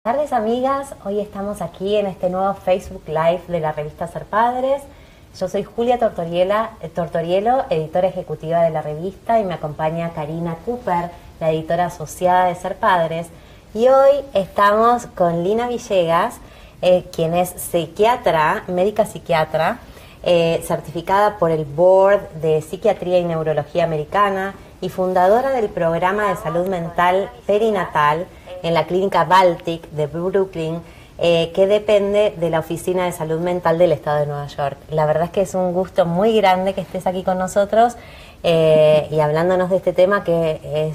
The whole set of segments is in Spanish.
Tardes amigas, hoy estamos aquí en este nuevo Facebook Live de la revista Ser Padres. Yo soy Julia Tortorielo, editora ejecutiva de la revista, y me acompaña Karina Cooper, la editora asociada de Ser Padres. Y hoy estamos con Lina Villegas, quien es psiquiatra, médica psiquiatra, certificada por el Board de Psiquiatría y Neurología Americana y fundadora del programa de salud mental perinatal en la clínica Baltic de Brooklyn, que depende de la Oficina de Salud Mental del Estado de Nueva York. La verdad es que es un gusto muy grande que estés aquí con nosotros y hablándonos de este tema que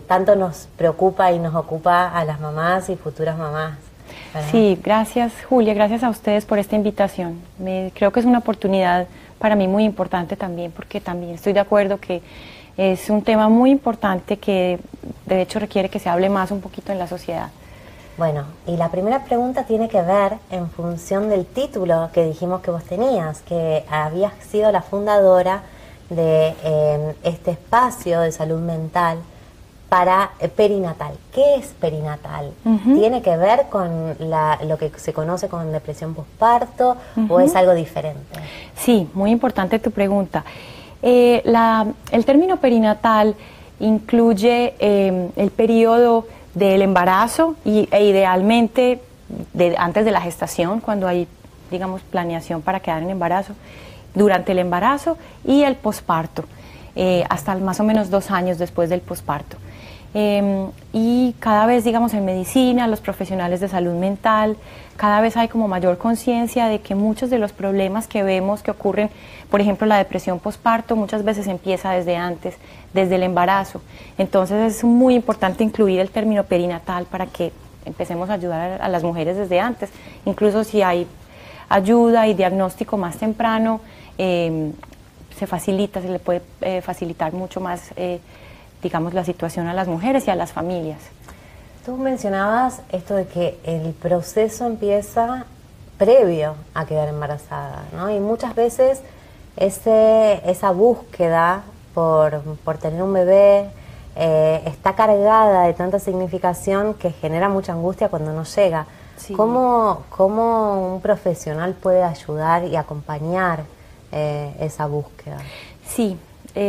tanto nos preocupa y nos ocupa a las mamás y futuras mamás, ¿verdad? Sí, gracias Julia, gracias a ustedes por esta invitación. Creo que es una oportunidad para mí muy importante también, porque también estoy de acuerdo que es un tema muy importante que de hecho requiere que se hable más un poquito en la sociedad. Bueno, y la primera pregunta tiene que ver en función del título que dijimos que vos tenías, que habías sido la fundadora de este espacio de salud mental para perinatal. ¿Qué es perinatal? ¿Tiene que ver con lo que se conoce como depresión posparto o es algo diferente? Sí, muy importante tu pregunta. El término perinatal incluye el periodo del embarazo e idealmente antes de la gestación, cuando hay, digamos, planeación para quedar en embarazo, durante el embarazo y el posparto, hasta más o menos 2 años después del posparto. Y cada vez, digamos, en medicina, los profesionales de salud mental, cada vez hay como mayor conciencia de que muchos de los problemas que vemos que ocurren, por ejemplo, la depresión posparto, muchas veces empieza desde antes, desde el embarazo. Entonces es muy importante incluir el término perinatal para que empecemos a ayudar a las mujeres desde antes. Incluso si hay ayuda y diagnóstico más temprano, se le puede facilitar mucho más digamos, la situación a las mujeres y a las familias. Tú mencionabas esto de que el proceso empieza previo a quedar embarazada, ¿no? Y muchas veces esa búsqueda por tener un bebé está cargada de tanta significación que genera mucha angustia cuando no llega. Sí. ¿Cómo un profesional puede ayudar y acompañar esa búsqueda? Sí.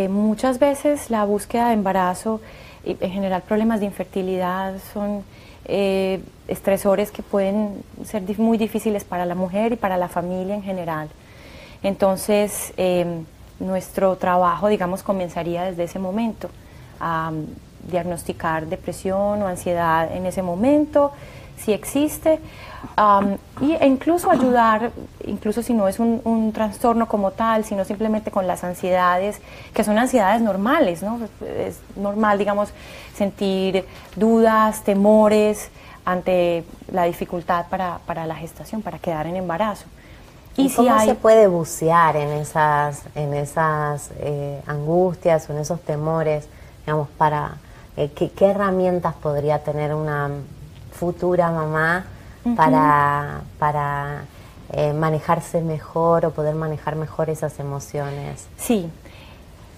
Muchas veces la búsqueda de embarazo y en general problemas de infertilidad son estresores que pueden ser muy difíciles para la mujer y para la familia en general. Entonces, nuestro trabajo, digamos, comenzaría desde ese momento a diagnosticar depresión o ansiedad en ese momento, si existe, e incluso ayudar, incluso si no es un trastorno como tal, sino simplemente con las ansiedades, que son ansiedades normales, ¿no? Es normal, digamos, sentir dudas, temores ante la dificultad para la gestación, para quedar en embarazo. ¿Y cómo se puede bucear en esas angustias o en esos temores, digamos, qué herramientas podría tener una futura mamá para manejarse mejor o poder manejar mejor esas emociones? Sí,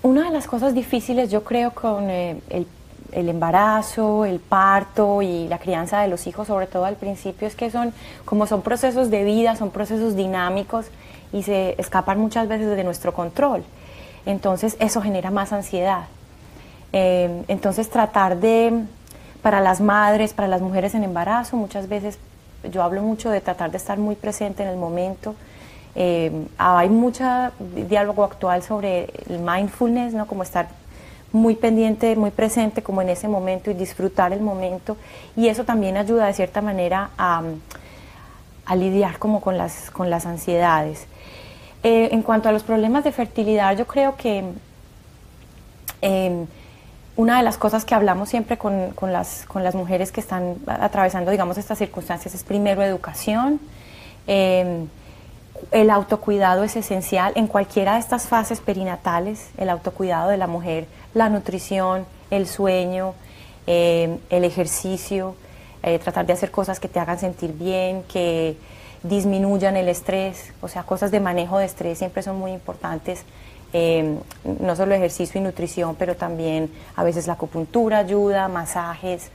una de las cosas difíciles yo creo con el embarazo, el parto y la crianza de los hijos, sobre todo al principio, es que son procesos de vida, son procesos dinámicos y se escapan muchas veces de nuestro control. Entonces eso genera más ansiedad. Entonces para las madres, para las mujeres en embarazo, muchas veces yo hablo mucho de tratar de estar muy presente en el momento. Hay mucho diálogo actual sobre el mindfulness, ¿no? Como estar muy pendiente, muy presente como en ese momento y disfrutar el momento. Y eso también ayuda de cierta manera a lidiar como con las ansiedades. En cuanto a los problemas de fertilidad, yo creo que una de las cosas que hablamos siempre con las mujeres que están atravesando, digamos, estas circunstancias es primero educación. El autocuidado es esencial en cualquiera de estas fases perinatales, el autocuidado de la mujer, la nutrición, el sueño, el ejercicio, tratar de hacer cosas que te hagan sentir bien, que disminuyan el estrés, o sea, cosas de manejo de estrés siempre son muy importantes. No solo ejercicio y nutrición, pero también a veces la acupuntura ayuda, masajes,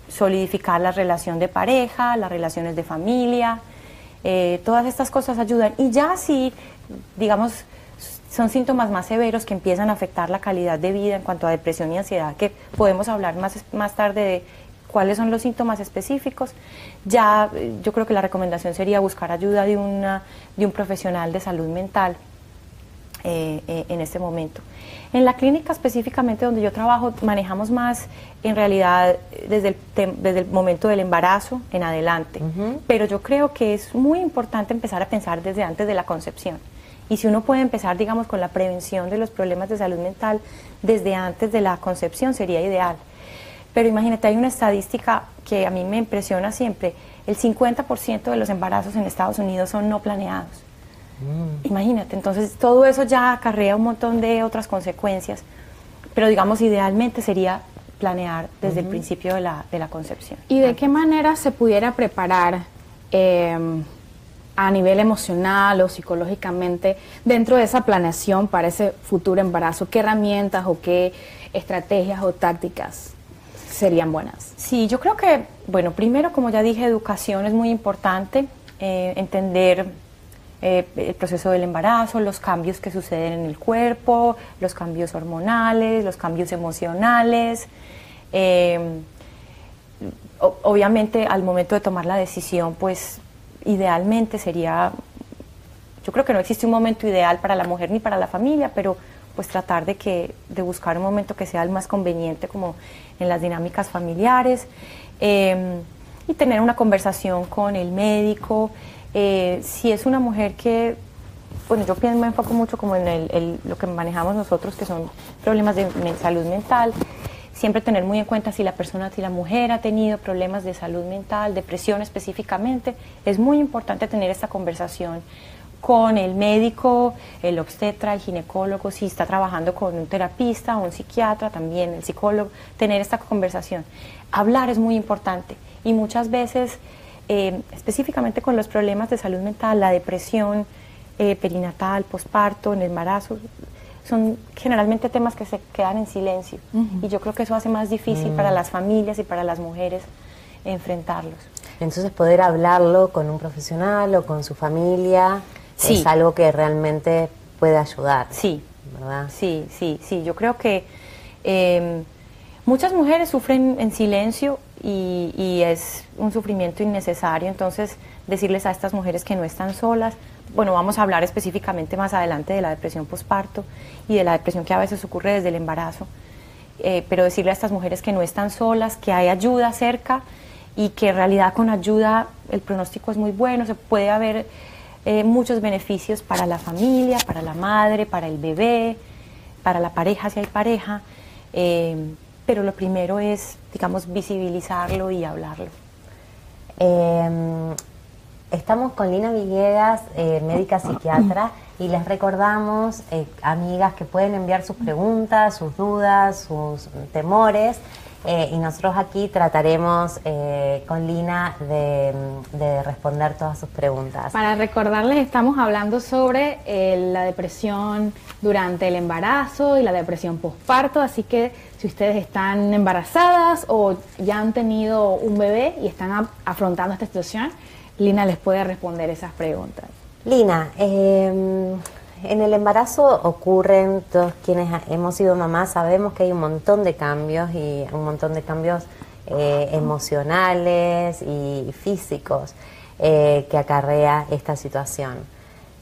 solidificar la relación de pareja, las relaciones de familia, todas estas cosas ayudan. Y ya si, digamos, son síntomas más severos que empiezan a afectar la calidad de vida en cuanto a depresión y ansiedad, que podemos hablar más tarde de cuáles son los síntomas específicos, ya yo creo que la recomendación sería buscar ayuda de un profesional de salud mental en este momento. En la clínica específicamente donde yo trabajo manejamos más en realidad desde el momento del embarazo en adelante, pero yo creo que es muy importante empezar a pensar desde antes de la concepción. Y si uno puede empezar, digamos, con la prevención de los problemas de salud mental desde antes de la concepción sería ideal. Pero imagínate, hay una estadística que a mí me impresiona siempre, el 50% de los embarazos en Estados Unidos son no planeados. Imagínate, entonces todo eso ya acarrea un montón de otras consecuencias, pero digamos idealmente sería planear desde el principio de la concepción. ¿Y de qué manera se pudiera preparar a nivel emocional o psicológicamente dentro de esa planeación para ese futuro embarazo? ¿Qué herramientas o qué estrategias o tácticas serían buenas? Sí, yo creo que, bueno, primero, como ya dije, educación es muy importante, entender el proceso del embarazo, los cambios que suceden en el cuerpo, los cambios hormonales, los cambios emocionales. Obviamente, al momento de tomar la decisión, pues, idealmente sería, yo creo que no existe un momento ideal para la mujer ni para la familia, pero pues tratar de buscar un momento que sea el más conveniente como en las dinámicas familiares, y tener una conversación con el médico. Si es una mujer que, bueno, yo me enfoco mucho como en lo que manejamos nosotros, que son problemas de salud mental, siempre tener muy en cuenta si la mujer ha tenido problemas de salud mental, depresión específicamente, es muy importante tener esta conversación con el médico, el obstetra, el ginecólogo, si está trabajando con un terapista o un psiquiatra también, el psicólogo, tener esta conversación. Hablar es muy importante y muchas veces, específicamente con los problemas de salud mental, la depresión perinatal, posparto, en el embarazo, son generalmente temas que se quedan en silencio y yo creo que eso hace más difícil para las familias y para las mujeres enfrentarlos. Entonces poder hablarlo con un profesional o con su familia, sí, es algo que realmente puede ayudar. Sí, ¿verdad? Sí, yo creo que muchas mujeres sufren en silencio y es un sufrimiento innecesario, entonces decirles a estas mujeres que no están solas. Bueno, vamos a hablar específicamente más adelante de la depresión posparto y de la depresión que a veces ocurre desde el embarazo, pero decirle a estas mujeres que no están solas, que hay ayuda cerca y que en realidad con ayuda el pronóstico es muy bueno, se puede haber muchos beneficios para la familia, para la madre, para el bebé, para la pareja si hay pareja, pero lo primero es, digamos, visibilizarlo y hablarlo. Estamos con Lina Villegas, médica psiquiatra, y les recordamos, amigas, que pueden enviar sus preguntas, sus dudas, sus temores, y nosotros aquí trataremos con Lina de responder todas sus preguntas. Para recordarles, estamos hablando sobre la depresión durante el embarazo y la depresión posparto, así que si ustedes están embarazadas o ya han tenido un bebé y están afrontando esta situación, Lina les puede responder esas preguntas. Lina, en el embarazo ocurren, todos quienes hemos sido mamás sabemos que hay un montón de cambios y un montón de cambios emocionales y físicos que acarrea esta situación.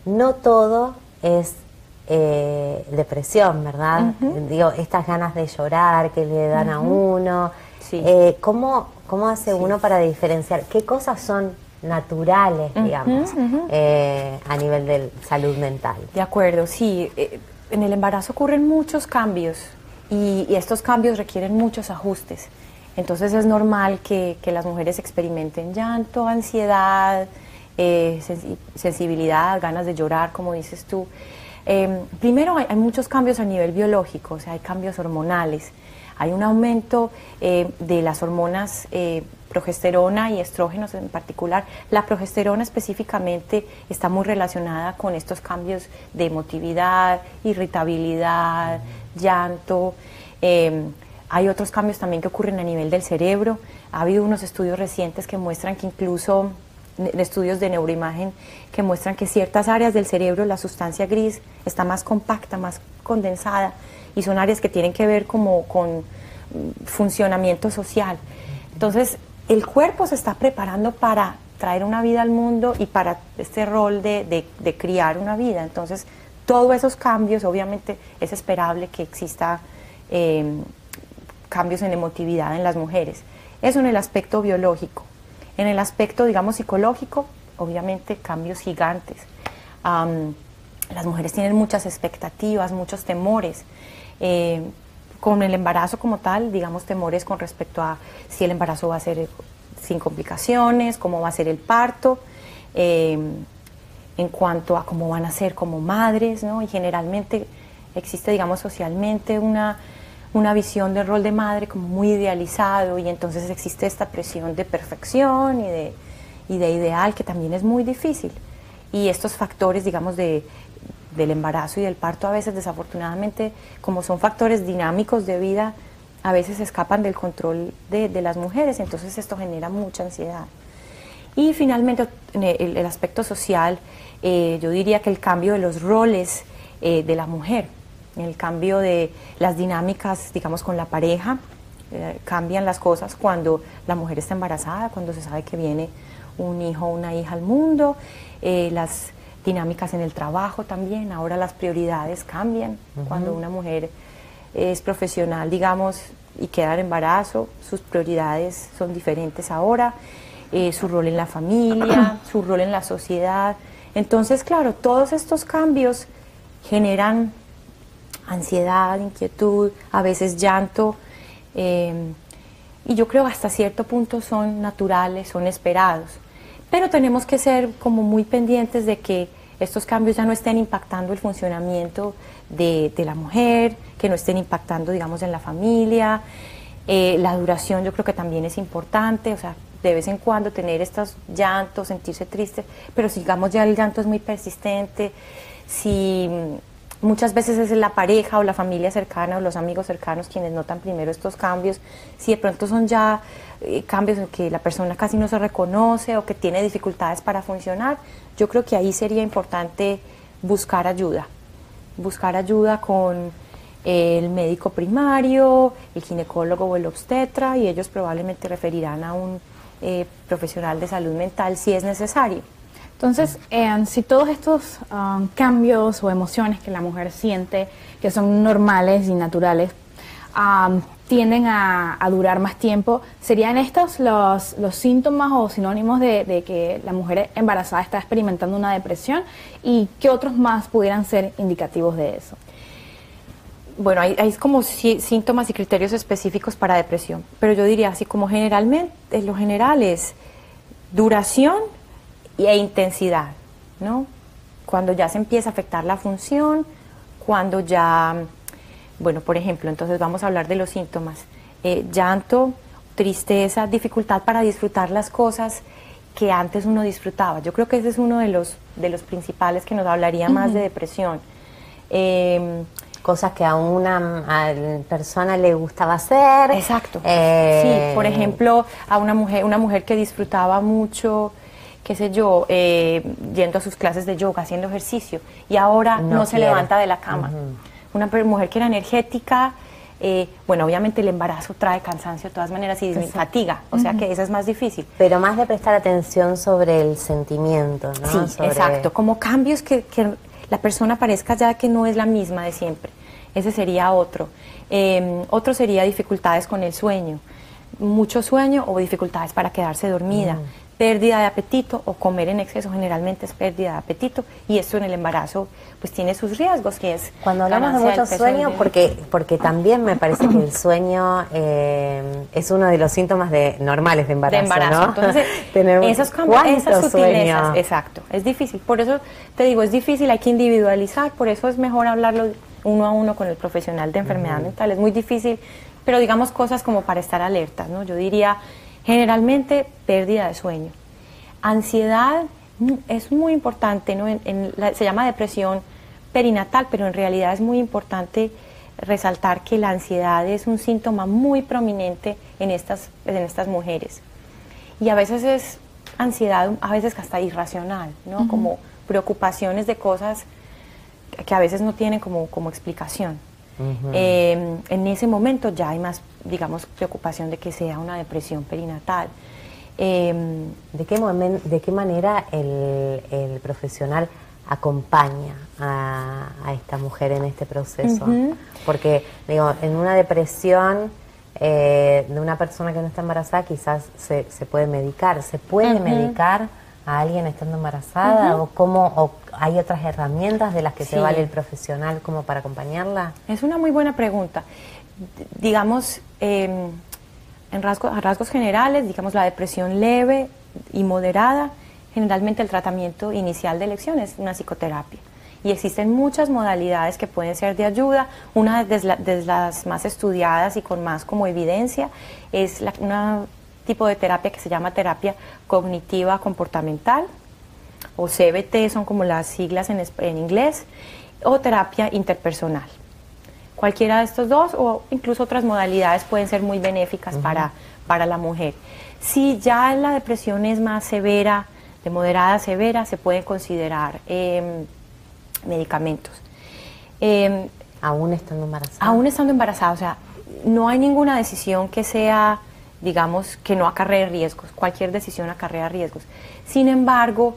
No todo es depresión, ¿verdad? Digo, estas ganas de llorar que le dan a uno. Sí. ¿Cómo hace uno para diferenciar qué cosas son naturales, digamos, a nivel de salud mental? De acuerdo, sí. En el embarazo ocurren muchos cambios y estos cambios requieren muchos ajustes. Entonces es normal que las mujeres experimenten llanto, ansiedad, sensibilidad, ganas de llorar, como dices tú. Primero hay muchos cambios a nivel biológico, o sea, hay cambios hormonales. Hay un aumento de las hormonas progesterona y estrógenos en particular. La progesterona específicamente está muy relacionada con estos cambios de emotividad, irritabilidad, llanto. Hay otros cambios también que ocurren a nivel del cerebro. Ha habido unos estudios recientes que muestran que incluso, estudios de neuroimagen, que muestran que ciertas áreas del cerebro, la sustancia gris, está más compacta, más condensada, y son áreas que tienen que ver como con funcionamiento social. Entonces, el cuerpo se está preparando para traer una vida al mundo y para este rol de criar una vida. Entonces, todos esos cambios, obviamente es esperable que exista cambios en emotividad en las mujeres. Eso en el aspecto biológico. En el aspecto, digamos, psicológico, obviamente cambios gigantes. Las mujeres tienen muchas expectativas, muchos temores. Con el embarazo como tal, digamos, temores con respecto a si el embarazo va a ser sin complicaciones, cómo va a ser el parto, en cuanto a cómo van a ser como madres, ¿no? Y generalmente existe, digamos, socialmente una visión del rol de madre como muy idealizado, y entonces existe esta presión de perfección y de ideal, que también es muy difícil. Y estos factores, digamos, del embarazo y del parto, a veces desafortunadamente, como son factores dinámicos de vida, a veces escapan del control de las mujeres, entonces esto genera mucha ansiedad. Y finalmente, el aspecto social, yo diría que el cambio de los roles de la mujer, el cambio de las dinámicas, digamos, con la pareja, cambian las cosas cuando la mujer está embarazada, cuando se sabe que viene un hijo o una hija al mundo, las dinámicas en el trabajo también, ahora las prioridades cambian. Cuando una mujer es profesional, digamos, y queda en embarazo, sus prioridades son diferentes ahora, su rol en la familia, su rol en la sociedad. Entonces, claro, todos estos cambios generan ansiedad, inquietud, a veces llanto, y yo creo que hasta cierto punto son naturales, son esperados. Pero tenemos que ser como muy pendientes de que estos cambios ya no estén impactando el funcionamiento de la mujer, que no estén impactando, digamos, en la familia. La duración yo creo que también es importante, o sea, de vez en cuando tener estos llantos, sentirse triste, pero si, digamos, ya el llanto es muy persistente, si muchas veces es la pareja o la familia cercana o los amigos cercanos quienes notan primero estos cambios, si de pronto son ya cambios en que la persona casi no se reconoce o que tiene dificultades para funcionar, yo creo que ahí sería importante buscar ayuda con el médico primario, el ginecólogo o el obstetra, y ellos probablemente referirán a un profesional de salud mental si es necesario. Entonces, si todos estos cambios o emociones que la mujer siente, que son normales y naturales, tienden a durar más tiempo, ¿serían estos los síntomas o sinónimos de que la mujer embarazada está experimentando una depresión? ¿Y qué otros más pudieran ser indicativos de eso? Bueno, hay como síntomas y criterios específicos para depresión, pero yo diría así como generalmente, lo general es duración e intensidad, ¿no? Cuando ya se empieza a afectar la función, cuando ya, bueno, por ejemplo, entonces vamos a hablar de los síntomas, llanto, tristeza, dificultad para disfrutar las cosas que antes uno disfrutaba. Yo creo que ese es uno de los principales que nos hablaría más de depresión. Cosas que a una persona le gustaba hacer. Exacto. Sí, por ejemplo, a una mujer que disfrutaba mucho, qué sé yo, yendo a sus clases de yoga, haciendo ejercicio, y ahora no se levanta de la cama. Una mujer que era energética, bueno, obviamente el embarazo trae cansancio de todas maneras y fatiga, o sea que esa es más difícil. Pero más de prestar atención sobre el sentimiento, ¿no? Sí, exacto, como cambios que la persona parezca ya que no es la misma de siempre. Ese sería otro. Otro sería dificultades con el sueño, mucho sueño o dificultades para quedarse dormida. Pérdida de apetito o comer en exceso, generalmente es pérdida de apetito, y esto en el embarazo pues tiene sus riesgos, que es cuando hablamos de mucho sueño, porque también me parece que el sueño es uno de los síntomas normales de embarazo, ¿no? Entonces, esos cambios, esas sutilezas, exacto, es difícil, por eso te digo, es difícil, hay que individualizar, por eso es mejor hablarlo uno a uno con el profesional de enfermedad mental, es muy difícil, pero digamos cosas como para estar alertas, ¿no? Yo diría, generalmente, pérdida de sueño. Ansiedad es muy importante, ¿no? Se llama depresión perinatal, pero en realidad es muy importante resaltar que la ansiedad es un síntoma muy prominente en estas mujeres. Y a veces es ansiedad, a veces hasta irracional, ¿no? Como preocupaciones de cosas que a veces no tienen como explicación. En ese momento ya hay más, digamos, preocupación de que sea una depresión perinatal. ¿De qué manera el profesional acompaña a esta mujer en este proceso? Porque, digo, en una depresión de una persona que no está embarazada quizás se puede medicar. ¿Se puede medicar a alguien estando embarazada? ¿O hay otras herramientas de las que se vale el profesional como para acompañarla? Es una muy buena pregunta. Digamos, a rasgos generales, digamos, la depresión leve y moderada, generalmente el tratamiento inicial de elección es una psicoterapia. Y existen muchas modalidades que pueden ser de ayuda. Una de las más estudiadas y con más como evidencia es una tipo de terapia que se llama terapia cognitiva comportamental, o CBT son como las siglas en inglés, o terapia interpersonal. Cualquiera de estos dos o incluso otras modalidades pueden ser muy benéficas para la mujer. Si ya la depresión es más severa, de moderada a severa, se pueden considerar medicamentos. ¿Aún estando embarazada? Aún estando embarazada, o sea, no hay ninguna decisión que sea, digamos, que no acarree riesgos. Cualquier decisión acarrea riesgos. Sin embargo,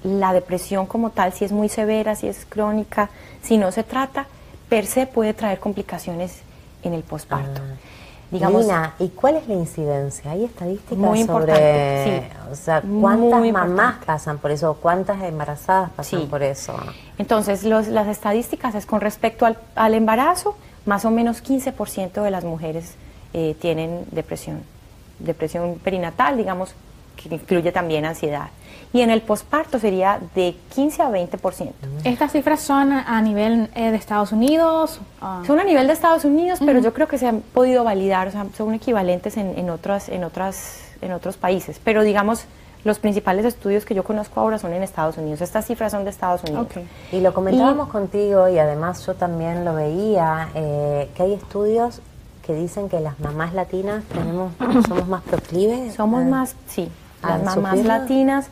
la depresión como tal, si es muy severa, si es crónica, si no se trata, per se puede traer complicaciones en el posparto. Digamos, Lina, ¿y cuál es la incidencia? ¿Hay estadísticas muy sobre, importante, sí, o sea, cuántas mamás pasan por eso, cuántas embarazadas pasan por eso? Entonces, las estadísticas es con respecto al embarazo, más o menos 15% de las mujeres tienen depresión perinatal, digamos, que incluye también ansiedad. Y en el posparto sería de 15 a 20%. ¿Estas cifras son a nivel de Estados Unidos? Son a nivel de Estados Unidos, pero yo creo que se han podido validar, o sea, son equivalentes en otros países. Pero digamos, los principales estudios que yo conozco ahora son en Estados Unidos. Estas cifras son de Estados Unidos. Y lo comentábamos contigo, y además yo también lo veía, que hay estudios que dicen que las mamás latinas somos más proclives. Somos más, sí. Las mamás latinas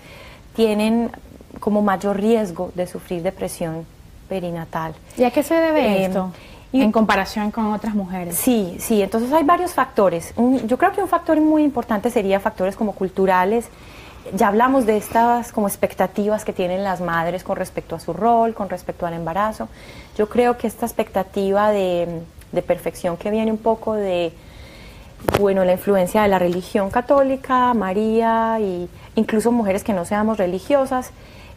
tienen como mayor riesgo de sufrir depresión perinatal. ¿Y a qué se debe esto en comparación con otras mujeres? Sí, entonces hay varios factores. Yo creo que un factor muy importante sería factores como culturales. Ya hablamos de estas como expectativas que tienen las madres con respecto a su rol, con respecto al embarazo. Yo creo que esta expectativa de perfección que viene un poco de la influencia de la religión católica, María, y incluso mujeres que no seamos religiosas,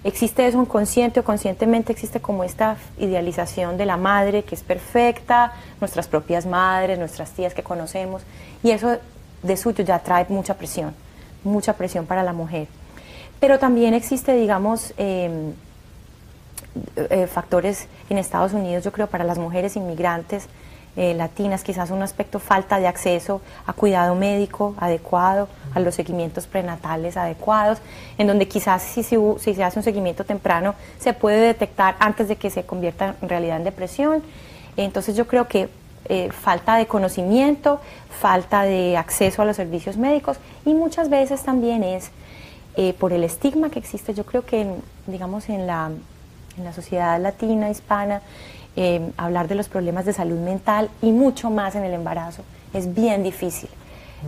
existe eso inconsciente o conscientemente, existe como esta idealización de la madre que es perfecta, nuestras propias madres, nuestras tías que conocemos, y eso de suyo ya trae mucha presión para la mujer. Pero también existe, digamos, factores en Estados Unidos, yo creo, para las mujeres inmigrantes latinas, quizás un aspecto falta de acceso a cuidado médico adecuado, a los seguimientos prenatales adecuados, en donde quizás si se hace un seguimiento temprano se puede detectar antes de que se convierta en realidad en depresión. Entonces yo creo que falta de conocimiento, falta de acceso a los servicios médicos, y muchas veces también es por el estigma que existe. Yo creo que digamos en la sociedad latina, hispana, hablar de los problemas de salud mental y mucho más en el embarazo es bien difícil.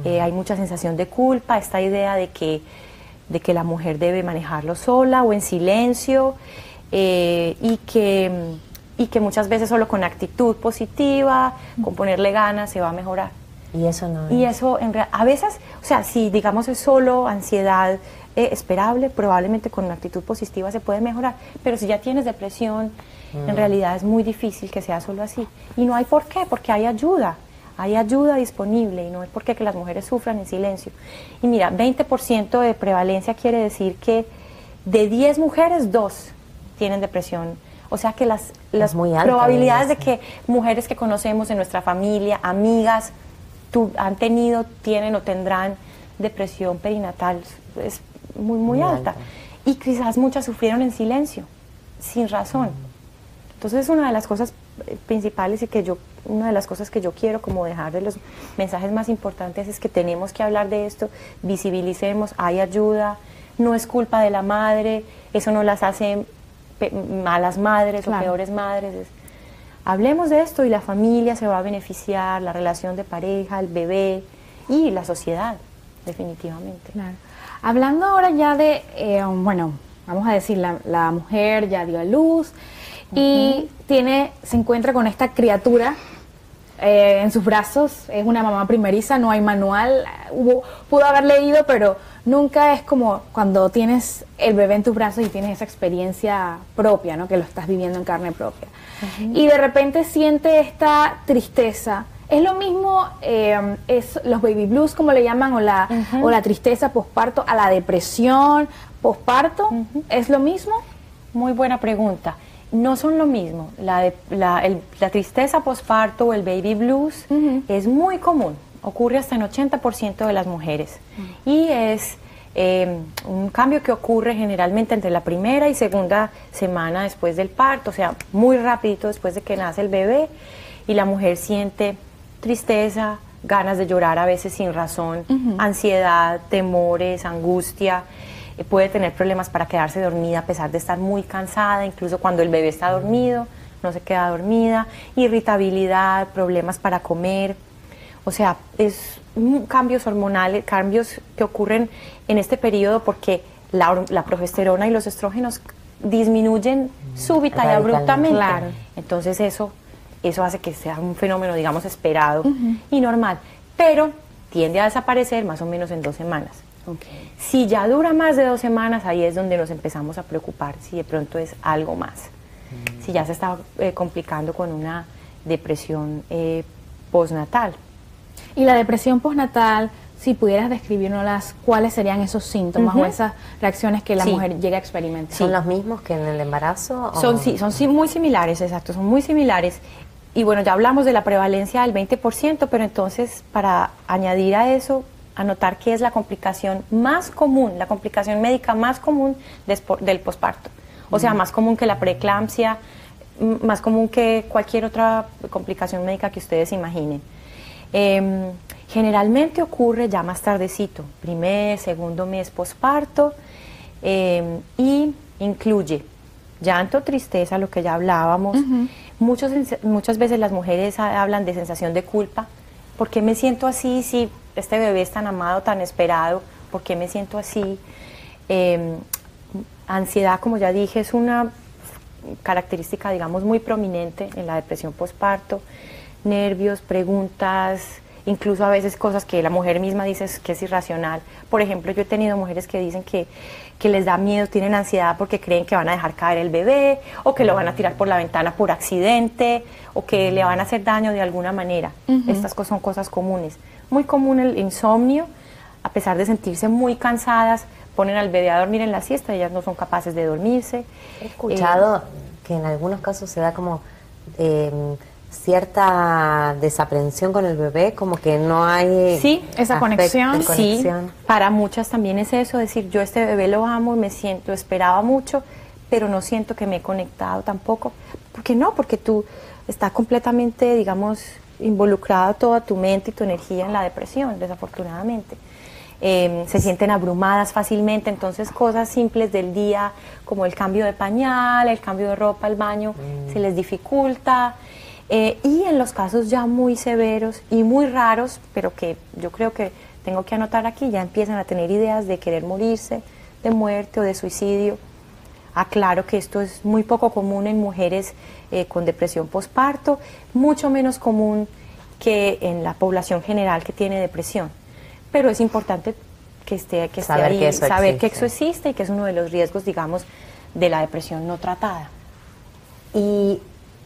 Hay mucha sensación de culpa, esta idea de que la mujer debe manejarlo sola o en silencio, y que muchas veces solo con actitud positiva, con ponerle ganas, se va a mejorar. Y eso no Y eso a veces, o sea, si digamos es solo ansiedad esperable, probablemente con una actitud positiva se puede mejorar, pero si ya tienes depresión, en realidad es muy difícil que sea solo así. Y no hay por qué, porque hay ayuda disponible, y no hay por qué que las mujeres sufran en silencio. Y mira, 20% de prevalencia quiere decir que de 10 mujeres, 2 tienen depresión. O sea que las probabilidades de que mujeres que conocemos en nuestra familia, amigas, han tenido, tienen o tendrán depresión perinatal es muy alta. Y quizás muchas sufrieron en silencio, sin razón. Entonces es una de las cosas principales y que una de las cosas que yo quiero como dejar de los mensajes más importantes es que tenemos que hablar de esto, visibilicemos, hay ayuda, no es culpa de la madre, eso no las hace malas madres o peores madres. Hablemos de esto y la familia se va a beneficiar, la relación de pareja, el bebé y la sociedad, definitivamente. Claro. Hablando ahora ya de, bueno, vamos a decir, la mujer ya dio a luz y se encuentra con esta criatura en sus brazos, es una mamá primeriza, no hay manual, pudo haber leído, pero nunca es como cuando tienes el bebé en tus brazos y tienes esa experiencia propia, ¿no? Que lo estás viviendo en carne propia. Y de repente siente esta tristeza. ¿Es lo mismo es los baby blues, como le llaman, o la tristeza posparto, a la depresión posparto? ¿Es lo mismo? Muy buena pregunta. No son lo mismo. La tristeza posparto o el baby blues es muy común. Ocurre hasta en 80% de las mujeres. Y es un cambio que ocurre generalmente entre la primera y segunda semana después del parto, o sea, muy rapidito después de que nace el bebé, y la mujer siente tristeza, ganas de llorar a veces sin razón, ansiedad, temores, angustia. Puede tener problemas para quedarse dormida a pesar de estar muy cansada, incluso cuando el bebé está dormido, no se queda dormida, irritabilidad, problemas para comer. O sea, es cambios hormonales, cambios que ocurren en este periodo porque la progesterona y los estrógenos disminuyen súbita y abruptamente. Claro. Entonces eso hace que sea un fenómeno, digamos, esperado y normal, pero tiende a desaparecer más o menos en 2 semanas. Si ya dura más de 2 semanas, ahí es donde nos empezamos a preocupar si de pronto es algo más, si ya se está complicando con una depresión postnatal. Y la depresión postnatal, si pudieras describirnos cuáles serían esos síntomas o esas reacciones que la mujer llega a experimentar. ¿Son los mismos que en el embarazo? Son muy similares, exacto, son muy similares. Y bueno, ya hablamos de la prevalencia del 20%, pero entonces para añadir a eso, anotar que es la complicación más común, la complicación médica más común del posparto. O sea, más común que la preeclampsia, más común que cualquier otra complicación médica que ustedes imaginen. Generalmente ocurre ya más tardecito, primer, segundo mes posparto, y incluye llanto, tristeza, lo que ya hablábamos. Muchas veces las mujeres hablan de sensación de culpa. ¿Por qué me siento así si este bebé es tan amado, tan esperado? ¿Por qué me siento así? Ansiedad, como ya dije, es una característica, digamos, muy prominente en la depresión posparto. Nervios, preguntas, incluso a veces cosas que la mujer misma dice que es irracional. Por ejemplo, yo he tenido mujeres que dicen que les da miedo, tienen ansiedad porque creen que van a dejar caer el bebé, o que lo van a tirar por la ventana por accidente, o que le van a hacer daño de alguna manera. Estas son cosas comunes. Muy común el insomnio, a pesar de sentirse muy cansadas, ponen al bebé a dormir en la siesta, ellas no son capaces de dormirse. He escuchado que en algunos casos se da como cierta desaprensión con el bebé, como que no hay esa conexión. Sí, para muchas también es eso, decir, yo este bebé lo amo, esperaba mucho, pero no siento que me he conectado tampoco. ¿Por qué no? Porque tú estás completamente, digamos, involucrada toda tu mente y tu energía en la depresión, desafortunadamente. Se sienten abrumadas fácilmente, entonces cosas simples del día, como el cambio de pañal, el cambio de ropa, el baño, se les dificulta. Y en los casos ya muy severos y muy raros, pero que yo creo que tengo que anotar aquí, ya empiezan a tener ideas de querer morirse, de muerte o de suicidio. Aclaro que esto es muy poco común en mujeres con depresión posparto, mucho menos común que en la población general que tiene depresión. Pero es importante que esté saber ahí, que eso saber existe. que eso existe y que es uno de los riesgos, digamos, de la depresión no tratada. ¿Y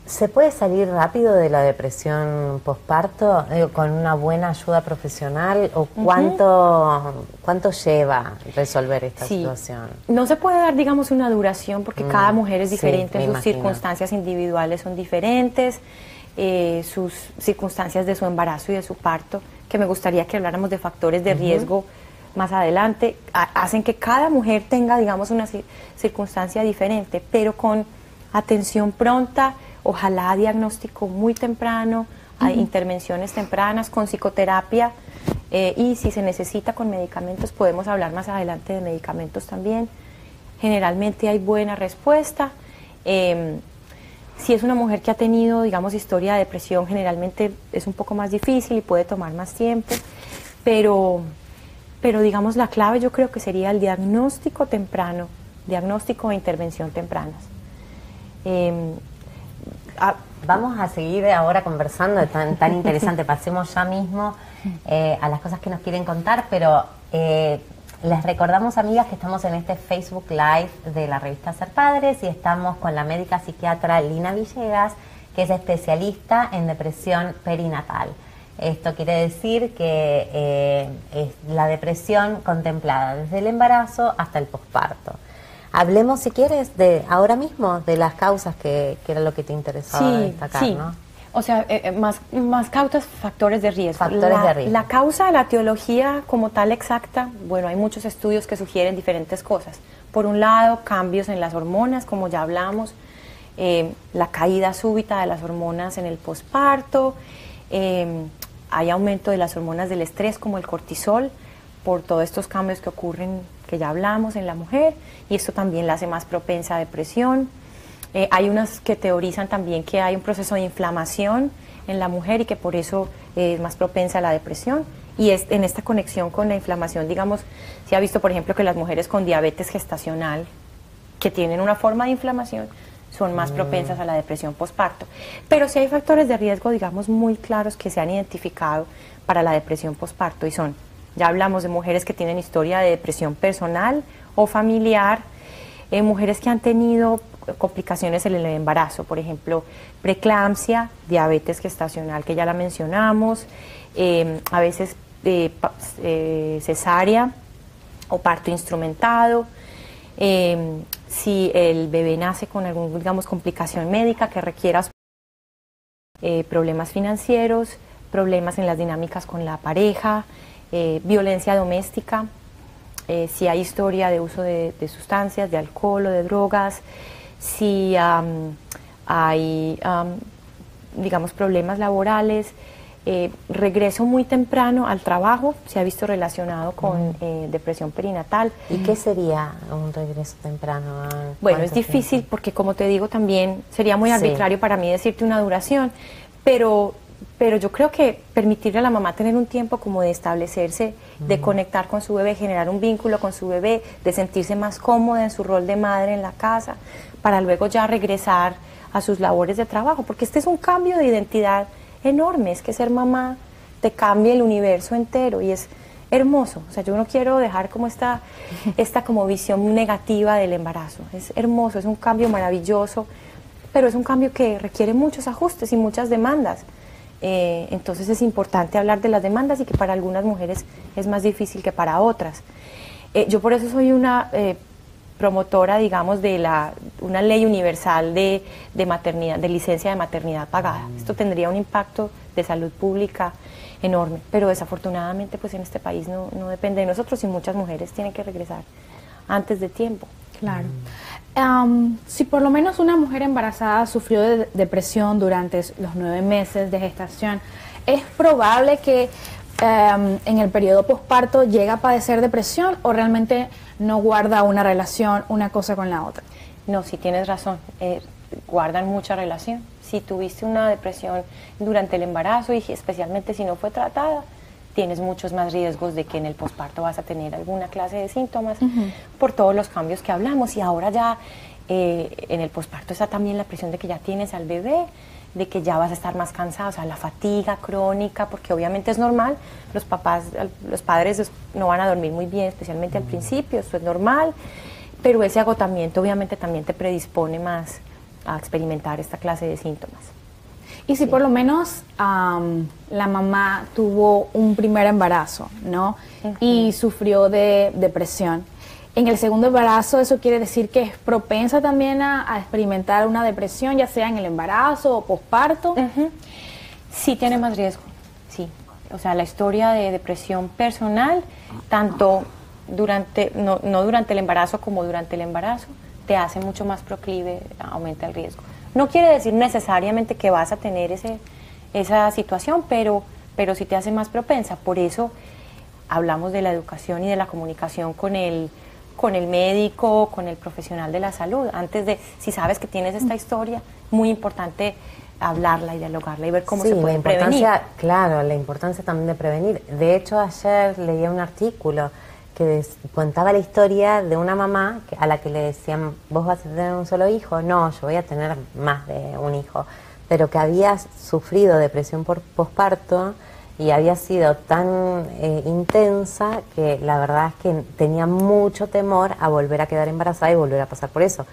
se puede salir rápido de la depresión posparto con una buena ayuda profesional? ¿O cuánto lleva resolver esta situación? No se puede dar, digamos, una duración porque cada mujer es diferente, sus imagino. circunstancias individuales son diferentes, sus circunstancias de su embarazo y de su parto, que me gustaría que habláramos de factores de riesgo más adelante, hacen que cada mujer tenga, digamos, una circunstancia diferente, pero con atención pronta, ojalá diagnóstico muy temprano, hay intervenciones tempranas con psicoterapia, y si se necesita con medicamentos, podemos hablar más adelante de medicamentos también. Generalmente hay buena respuesta. Si es una mujer que ha tenido, digamos, historia de depresión, generalmente es un poco más difícil y puede tomar más tiempo, pero digamos la clave yo creo que sería el diagnóstico temprano, diagnóstico e intervención tempranas. Vamos a seguir ahora conversando, tan interesante, pasemos ya mismo a las cosas que nos quieren contar, pero les recordamos, amigas, que estamos en este Facebook Live de la revista Ser Padres y estamos con la médica psiquiatra Lina Villegas, que es especialista en depresión perinatal. Esto quiere decir que es la depresión contemplada desde el embarazo hasta el posparto. Hablemos, si quieres, de ahora mismo de las causas que era lo que te interesaba destacar, sí. ¿no? O sea, más causas, factores de riesgo. Factores de riesgo. La causa, la etiología como tal exacta, bueno, hay muchos estudios que sugieren diferentes cosas. Por un lado, cambios en las hormonas, como ya hablamos, la caída súbita de las hormonas en el posparto, hay aumento de las hormonas del estrés como el cortisol, por todos estos cambios que ocurren, que ya hablamos en la mujer, y esto también la hace más propensa a depresión. Hay unas que teorizan también que hay un proceso de inflamación en la mujer y que por eso es más propensa a la depresión. Y es en esta conexión con la inflamación, digamos, se ha visto, por ejemplo, que las mujeres con diabetes gestacional, que tienen una forma de inflamación, son más propensas a la depresión posparto. Pero sí hay factores de riesgo, digamos, muy claros que se han identificado para la depresión posparto y son, ya hablamos de mujeres que tienen historia de depresión personal o familiar, mujeres que han tenido complicaciones en el embarazo, por ejemplo, preeclampsia, diabetes gestacional, que ya la mencionamos, a veces cesárea o parto instrumentado, si el bebé nace con alguna, digamos, complicación médica que requiera problemas financieros, problemas en las dinámicas con la pareja, violencia doméstica, si hay historia de uso de sustancias, de alcohol o de drogas, si hay, digamos, problemas laborales, regreso muy temprano al trabajo, se ha visto relacionado con depresión perinatal. ¿Y qué sería un regreso temprano? Bueno, es difícil porque, como te digo, también sería muy arbitrario para mí decirte una duración, pero yo creo que permitirle a la mamá tener un tiempo como de establecerse, de conectar con su bebé, generar un vínculo con su bebé, de sentirse más cómoda en su rol de madre en la casa, para luego ya regresar a sus labores de trabajo, porque este es un cambio de identidad enorme, es que ser mamá te cambia el universo entero y es hermoso. O sea, yo no quiero dejar como esta como visión negativa del embarazo, es hermoso, es un cambio maravilloso, pero es un cambio que requiere muchos ajustes y muchas demandas. Entonces es importante hablar de las demandas y que para algunas mujeres es más difícil que para otras. Yo por eso soy una promotora, digamos, de una ley universal de maternidad, de licencia de maternidad pagada. Esto tendría un impacto de salud pública enorme, pero desafortunadamente pues en este país no depende de nosotros y muchas mujeres tienen que regresar antes de tiempo. Claro. Si por lo menos una mujer embarazada sufrió de depresión durante los 9 meses de gestación, ¿es probable que en el periodo posparto llegue a padecer depresión o realmente no guarda una relación una cosa con la otra? No, sí tienes razón, guardan mucha relación. Si tuviste una depresión durante el embarazo y especialmente si no fue tratada, tienes muchos más riesgos de que en el posparto vas a tener alguna clase de síntomas por todos los cambios que hablamos. Y ahora ya en el posparto está también la presión de que ya tienes al bebé, de que ya vas a estar más cansado, o sea, la fatiga crónica, porque obviamente es normal, los padres no van a dormir muy bien, especialmente al principio, eso es normal, pero ese agotamiento obviamente también te predispone más a experimentar esta clase de síntomas. Y si por lo menos la mamá tuvo un primer embarazo, ¿no? Y sufrió de depresión. En el segundo embarazo, ¿eso quiere decir que es propensa también a experimentar una depresión, ya sea en el embarazo o posparto? Sí tiene más riesgo, sí. O sea, la historia de depresión personal, tanto no durante el embarazo como durante el embarazo, te hace mucho más proclive, aumenta el riesgo. No quiere decir necesariamente que vas a tener esa situación, pero sí te hace más propensa. Por eso hablamos de la educación y de la comunicación con el médico, con el profesional de la salud. Antes de, si sabes que tienes esta historia, muy importante hablarla y dialogarla y ver cómo se puede prevenir. Claro, la importancia también de prevenir. De hecho, ayer leía un artículo que contaba la historia de una mamá a la que le decían, ¿vos vas a tener un solo hijo? No, yo voy a tener más de un hijo. Pero que había sufrido depresión por posparto y había sido tan intensa que la verdad es que tenía mucho temor a volver a quedar embarazada y volver a pasar por eso.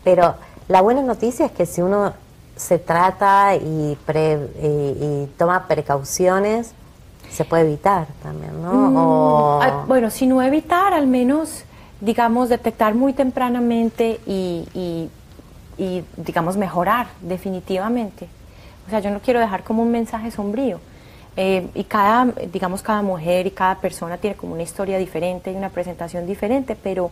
Pero la buena noticia es que si uno se trata y toma precauciones, se puede evitar también, ¿no? Bueno, si no evitar, al menos, digamos, detectar muy tempranamente y digamos, mejorar definitivamente. O sea, yo no quiero dejar como un mensaje sombrío. Y cada mujer y cada persona tiene como una historia diferente y una presentación diferente, pero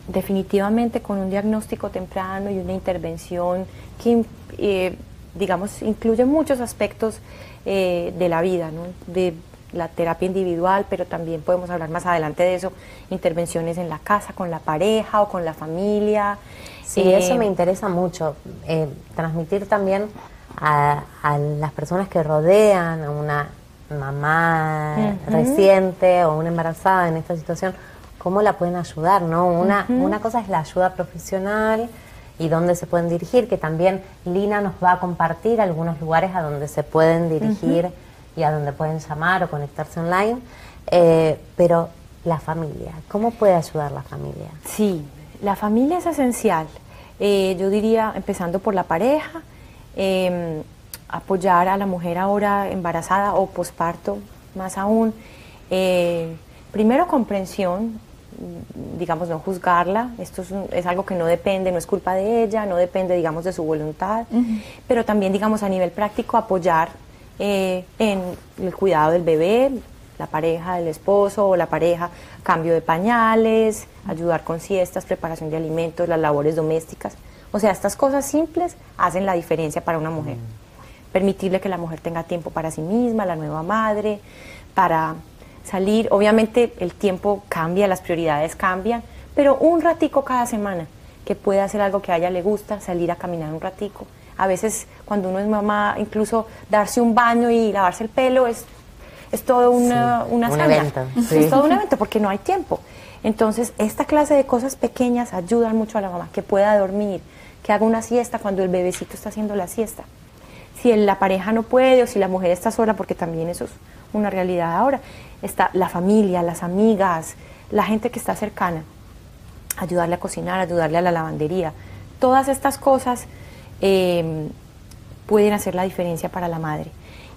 definitivamente con un diagnóstico temprano y una intervención que, digamos, incluye muchos aspectos de la vida, ¿no? De la terapia individual, pero también podemos hablar más adelante de eso, intervenciones en la casa, con la pareja o con la familia. Sí, eso me interesa mucho, transmitir también a las personas que rodean a una mamá reciente o una embarazada en esta situación, cómo la pueden ayudar, ¿no? Una cosa es la ayuda profesional y dónde se pueden dirigir, que también Lina nos va a compartir algunos lugares a donde se pueden dirigir y a donde pueden llamar o conectarse online, pero la familia, ¿cómo puede ayudar la familia? Sí, la familia es esencial. Yo diría, empezando por la pareja, apoyar a la mujer ahora embarazada o posparto, más aún. Primero, comprensión, digamos, no juzgarla. Esto es algo que no depende, no es culpa de ella, no depende, digamos, de su voluntad, pero también, digamos, a nivel práctico, apoyar en el cuidado del bebé, la pareja del esposo o la pareja, cambio de pañales, ayudar con siestas, preparación de alimentos, las labores domésticas. O sea, estas cosas simples hacen la diferencia para una mujer. Permitirle que la mujer tenga tiempo para sí misma, la nueva madre, para salir. Obviamente el tiempo cambia, las prioridades cambian, pero un ratico cada semana que pueda hacer algo que a ella le gusta, salir a caminar un ratico. A veces cuando uno es mamá, incluso darse un baño y lavarse el pelo es todo una evento. Sí. Es todo un evento porque no hay tiempo. Entonces, esta clase de cosas pequeñas ayudan mucho a la mamá, que pueda dormir, que haga una siesta cuando el bebecito está haciendo la siesta. Si la pareja no puede o si la mujer está sola, porque también eso es una realidad ahora, está la familia, las amigas, la gente que está cercana, ayudarle a cocinar, ayudarle a la lavandería. Todas estas cosas pueden hacer la diferencia para la madre.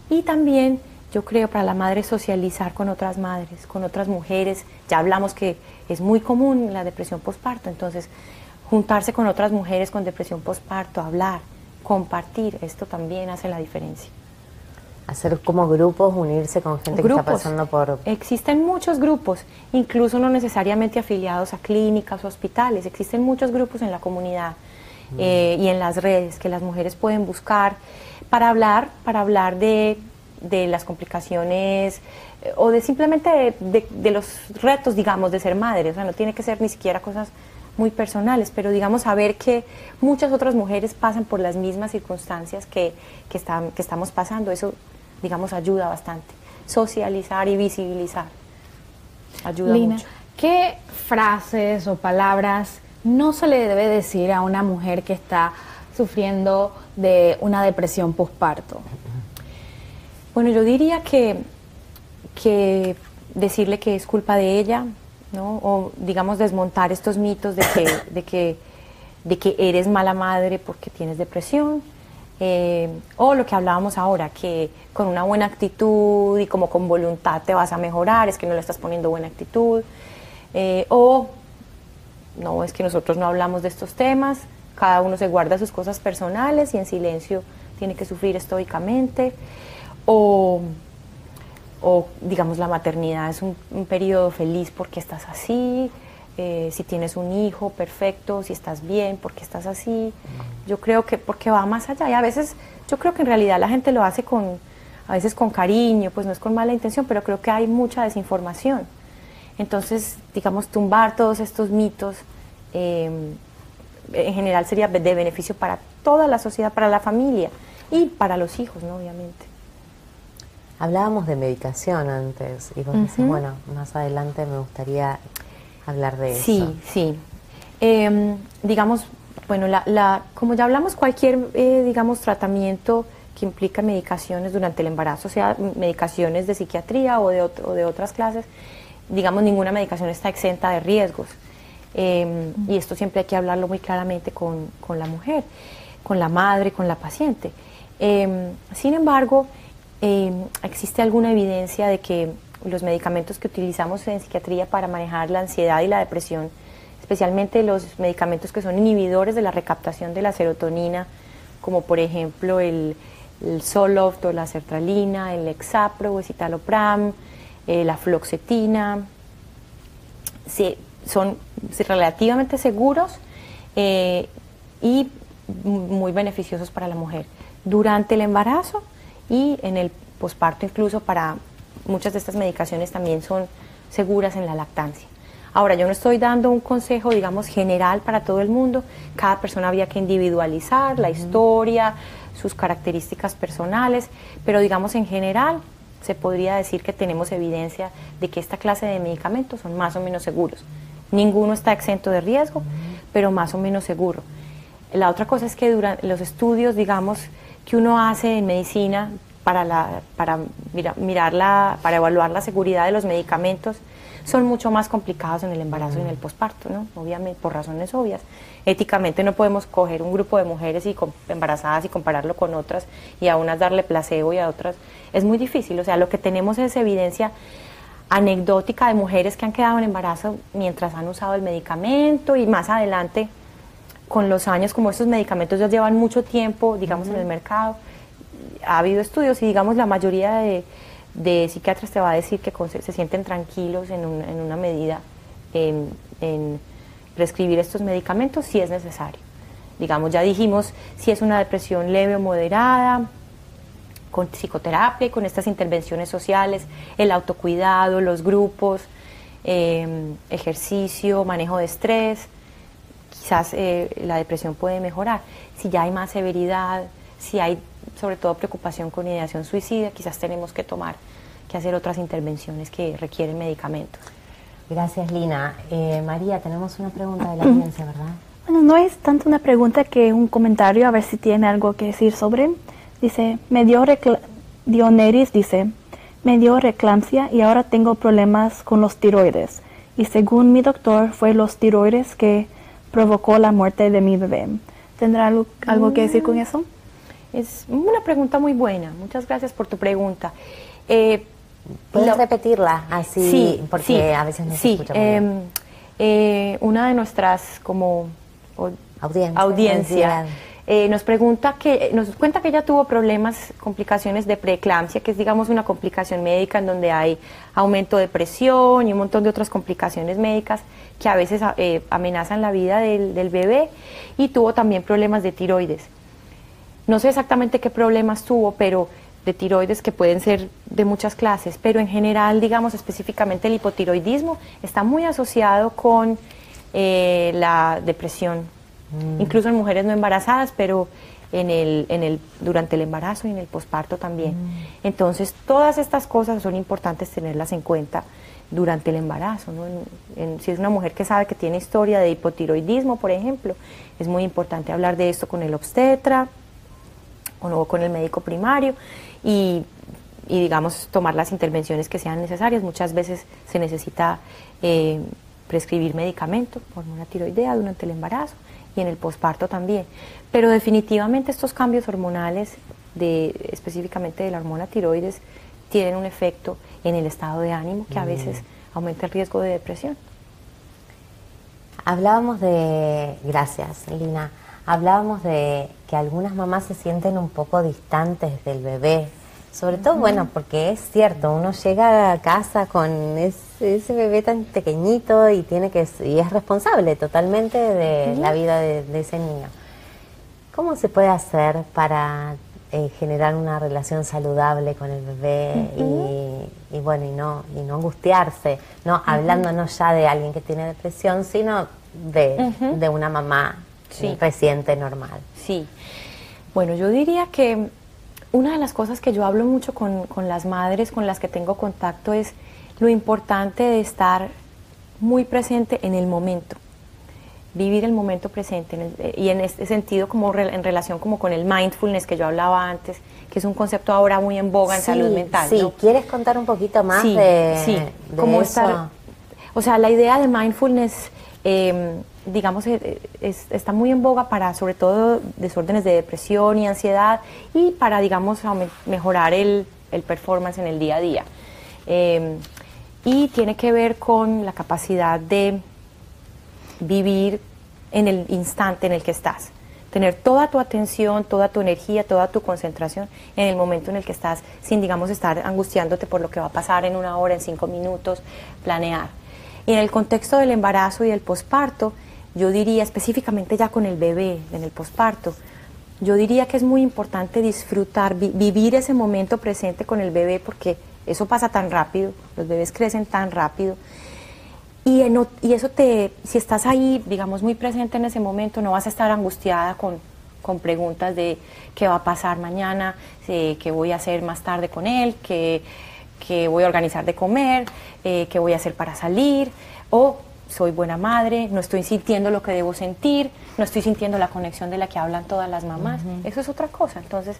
Y también, yo creo, para la madre socializar con otras madres, con otras mujeres. Ya hablamos que es muy común la depresión posparto, entonces juntarse con otras mujeres con depresión posparto, hablar, compartir, esto también hace la diferencia. Hacer como grupos, unirse con gente que está pasando por... Existen muchos grupos, incluso no necesariamente afiliados a clínicas o hospitales, existen muchos grupos en la comunidad y en las redes que las mujeres pueden buscar para hablar de las complicaciones o de simplemente de los retos, digamos, de ser madre. O sea, no tiene que ser ni siquiera cosas muy personales, pero digamos saber que muchas otras mujeres pasan por las mismas circunstancias que estamos pasando, eso, digamos, ayuda bastante. Socializar y visibilizar ayuda Lina, mucho. ¿qué frases o palabras no se le debe decir a una mujer que está sufriendo de una depresión posparto? Bueno, yo diría que decirle que es culpa de ella, ¿no? O, digamos, desmontar estos mitos de que eres mala madre porque tienes depresión, o lo que hablábamos ahora, que con una buena actitud y como con voluntad te vas a mejorar, es que no le estás poniendo buena actitud, o no, es que nosotros no hablamos de estos temas, cada uno se guarda sus cosas personales y en silencio tiene que sufrir estoicamente, o digamos, la maternidad es un periodo feliz porque estás así, si tienes un hijo, perfecto, si estás bien, por qué estás así. Yo creo que porque va más allá y a veces yo creo que en realidad la gente lo hace a veces con cariño, pues no es con mala intención, pero creo que hay mucha desinformación. Entonces, digamos, tumbar todos estos mitos en general sería de beneficio para toda la sociedad, para la familia y para los hijos, ¿no? Obviamente. Hablábamos de medicación antes y vos decís, bueno, más adelante me gustaría hablar de eso. Sí, sí. Digamos, bueno, como ya hablamos, cualquier, digamos, tratamiento que implica medicaciones durante el embarazo, sea medicaciones de psiquiatría o de otras clases, digamos, ninguna medicación está exenta de riesgos. Y esto siempre hay que hablarlo muy claramente con la mujer, con la madre, con la paciente. Sin embargo, existe alguna evidencia de que los medicamentos que utilizamos en psiquiatría para manejar la ansiedad y la depresión, especialmente los medicamentos que son inhibidores de la recaptación de la serotonina, como por ejemplo el Zoloft o la sertralina, el Lexapro o el citalopram, la fluoxetina, son relativamente seguros y muy beneficiosos para la mujer durante el embarazo y en el posparto. Incluso para muchas de estas medicaciones también son seguras en la lactancia. Ahora, yo no estoy dando un consejo, digamos, general para todo el mundo. Cada persona había que individualizar la historia, sus características personales, pero digamos en general se podría decir que tenemos evidencia de que esta clase de medicamentos son más o menos seguros. Ninguno está exento de riesgo, pero más o menos seguro. La otra cosa es que durante los estudios, digamos, que uno hace en medicina para evaluar la seguridad de los medicamentos, son mucho más complicados en el embarazo y en el posparto, ¿no? Obviamente, por razones obvias. Éticamente no podemos coger un grupo de mujeres embarazadas y compararlo con otras y a unas darle placebo y a otras. Es muy difícil, o sea, lo que tenemos es evidencia anecdótica de mujeres que han quedado en embarazo mientras han usado el medicamento y más adelante, con los años, como estos medicamentos ya llevan mucho tiempo, digamos, en el mercado, ha habido estudios y, digamos, la mayoría de psiquiatras te va a decir que se sienten tranquilos en una medida en prescribir estos medicamentos si es necesario. Digamos, ya dijimos si es una depresión leve o moderada, con psicoterapia y con estas intervenciones sociales, el autocuidado, los grupos, ejercicio, manejo de estrés, quizás la depresión puede mejorar. Si ya hay más severidad, si hay sobre todo preocupación con ideación suicida, quizás tenemos que hacer otras intervenciones que requieren medicamentos. Gracias, Lina. María, tenemos una pregunta de la audiencia, ¿verdad? Bueno, no es tanto una pregunta que un comentario, a ver si tiene algo que decir sobre. Dice, Dioneris dice, me dio reclampsia y ahora tengo problemas con los tiroides. Y según mi doctor, fue los tiroides que provocó la muerte de mi bebé. ¿Tendrá algo que decir con eso? Es una pregunta muy buena. Muchas gracias por tu pregunta. ¿Puedes repetirla así? Sí, porque sí, a veces no se escucha muy bien. Una de nuestras audiencia nos cuenta que ella tuvo complicaciones de preeclampsia, que es, digamos, una complicación médica en donde hay aumento de presión y un montón de otras complicaciones médicas que a veces amenazan la vida del bebé, y tuvo también problemas de tiroides. No sé exactamente qué problemas tuvo, pero de tiroides, que pueden ser de muchas clases, pero en general, digamos, específicamente el hipotiroidismo está muy asociado con la depresión, incluso en mujeres no embarazadas, pero durante el embarazo y en el posparto también. Entonces, todas estas cosas son importantes tenerlas en cuenta durante el embarazo, ¿no? Si es una mujer que sabe que tiene historia de hipotiroidismo, por ejemplo, es muy importante hablar de esto con el obstetra o con el médico primario y digamos, tomar las intervenciones que sean necesarias. Muchas veces se necesita prescribir medicamento, hormona tiroidea, durante el embarazo y en el posparto también. Pero definitivamente estos cambios hormonales, específicamente de la hormona tiroides, tienen un efecto en el estado de ánimo que a veces aumenta el riesgo de depresión. Gracias, Lina. Hablábamos de que algunas mamás se sienten un poco distantes del bebé Sobre todo, bueno, porque es cierto, uno llega a casa con ese bebé tan pequeñito y y es responsable totalmente de la vida de ese niño. ¿Cómo se puede hacer para generar una relación saludable con el bebé y bueno, y no angustiarse, no hablando no ya de alguien que tiene depresión, sino de una mamá reciente normal? Sí. Bueno, yo diría que una de las cosas que yo hablo mucho con las madres con las que tengo contacto es lo importante de estar muy presente en el momento, vivir el momento presente y en este sentido como en relación como con el mindfulness que yo hablaba antes, que es un concepto ahora muy en boga en salud mental. Sí, ¿no? ¿Quieres contar un poquito más de cómo eso? O sea, la idea de mindfulness, digamos, está muy en boga para, sobre todo, desórdenes de depresión y ansiedad y para, digamos, mejorar el performance en el día a día. Y tiene que ver con la capacidad de vivir en el instante en el que estás. Tener toda tu atención, toda tu energía, toda tu concentración en el momento en el que estás, sin, digamos, estar angustiándote por lo que va a pasar en 1 hora, en 5 minutos, planear. Y en el contexto del embarazo y del posparto, yo diría, específicamente ya con el bebé, en el posparto, yo diría que es muy importante disfrutar, vivir ese momento presente con el bebé, porque eso pasa tan rápido, los bebés crecen tan rápido. Y eso si estás ahí, digamos, muy presente en ese momento, no vas a estar angustiada con preguntas de qué va a pasar mañana, qué voy a hacer más tarde con él, qué voy a organizar de comer, qué voy a hacer para salir, o soy buena madre, no estoy sintiendo lo que debo sentir, no estoy sintiendo la conexión de la que hablan todas las mamás. Eso es otra cosa. Entonces,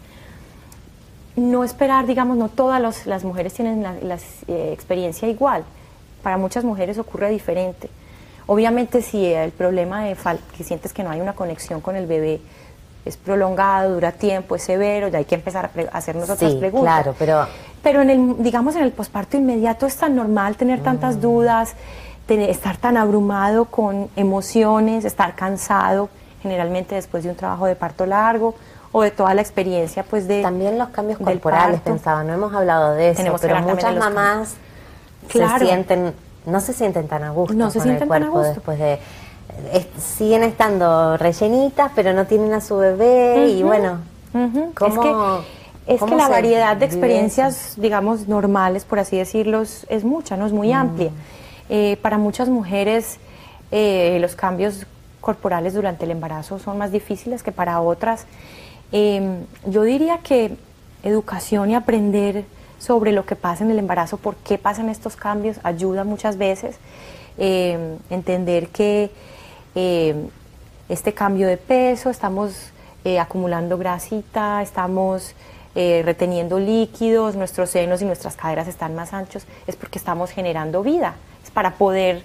no esperar, digamos, no todas las mujeres tienen la experiencia igual. Para muchas mujeres ocurre diferente. Obviamente, si el problema que sientes que no hay una conexión con el bebé es prolongado, dura tiempo, es severo, ya hay que empezar a hacernos otras preguntas. Claro, pero en el posparto inmediato es tan normal tener tantas dudas, estar tan abrumado con emociones, estar cansado, generalmente después de un trabajo de parto largo o de toda la experiencia, pues también los cambios corporales, pensaba, no hemos hablado de eso, pero muchas mamás no se sienten tan a gusto con el cuerpo después de... siguen estando rellenitas, pero no tienen a su bebé y bueno, ¿cómo...? Es que la variedad de experiencias, digamos, normales, por así decirlo, es mucha, ¿no? Es muy amplia. Para muchas mujeres los cambios corporales durante el embarazo son más difíciles que para otras. Yo diría que educación y aprender sobre lo que pasa en el embarazo, por qué pasan estos cambios, ayuda muchas veces. Entender que este cambio de peso, estamos acumulando grasita, estamos reteniendo líquidos, nuestros senos y nuestras caderas están más anchos, es porque estamos generando vida, es para poder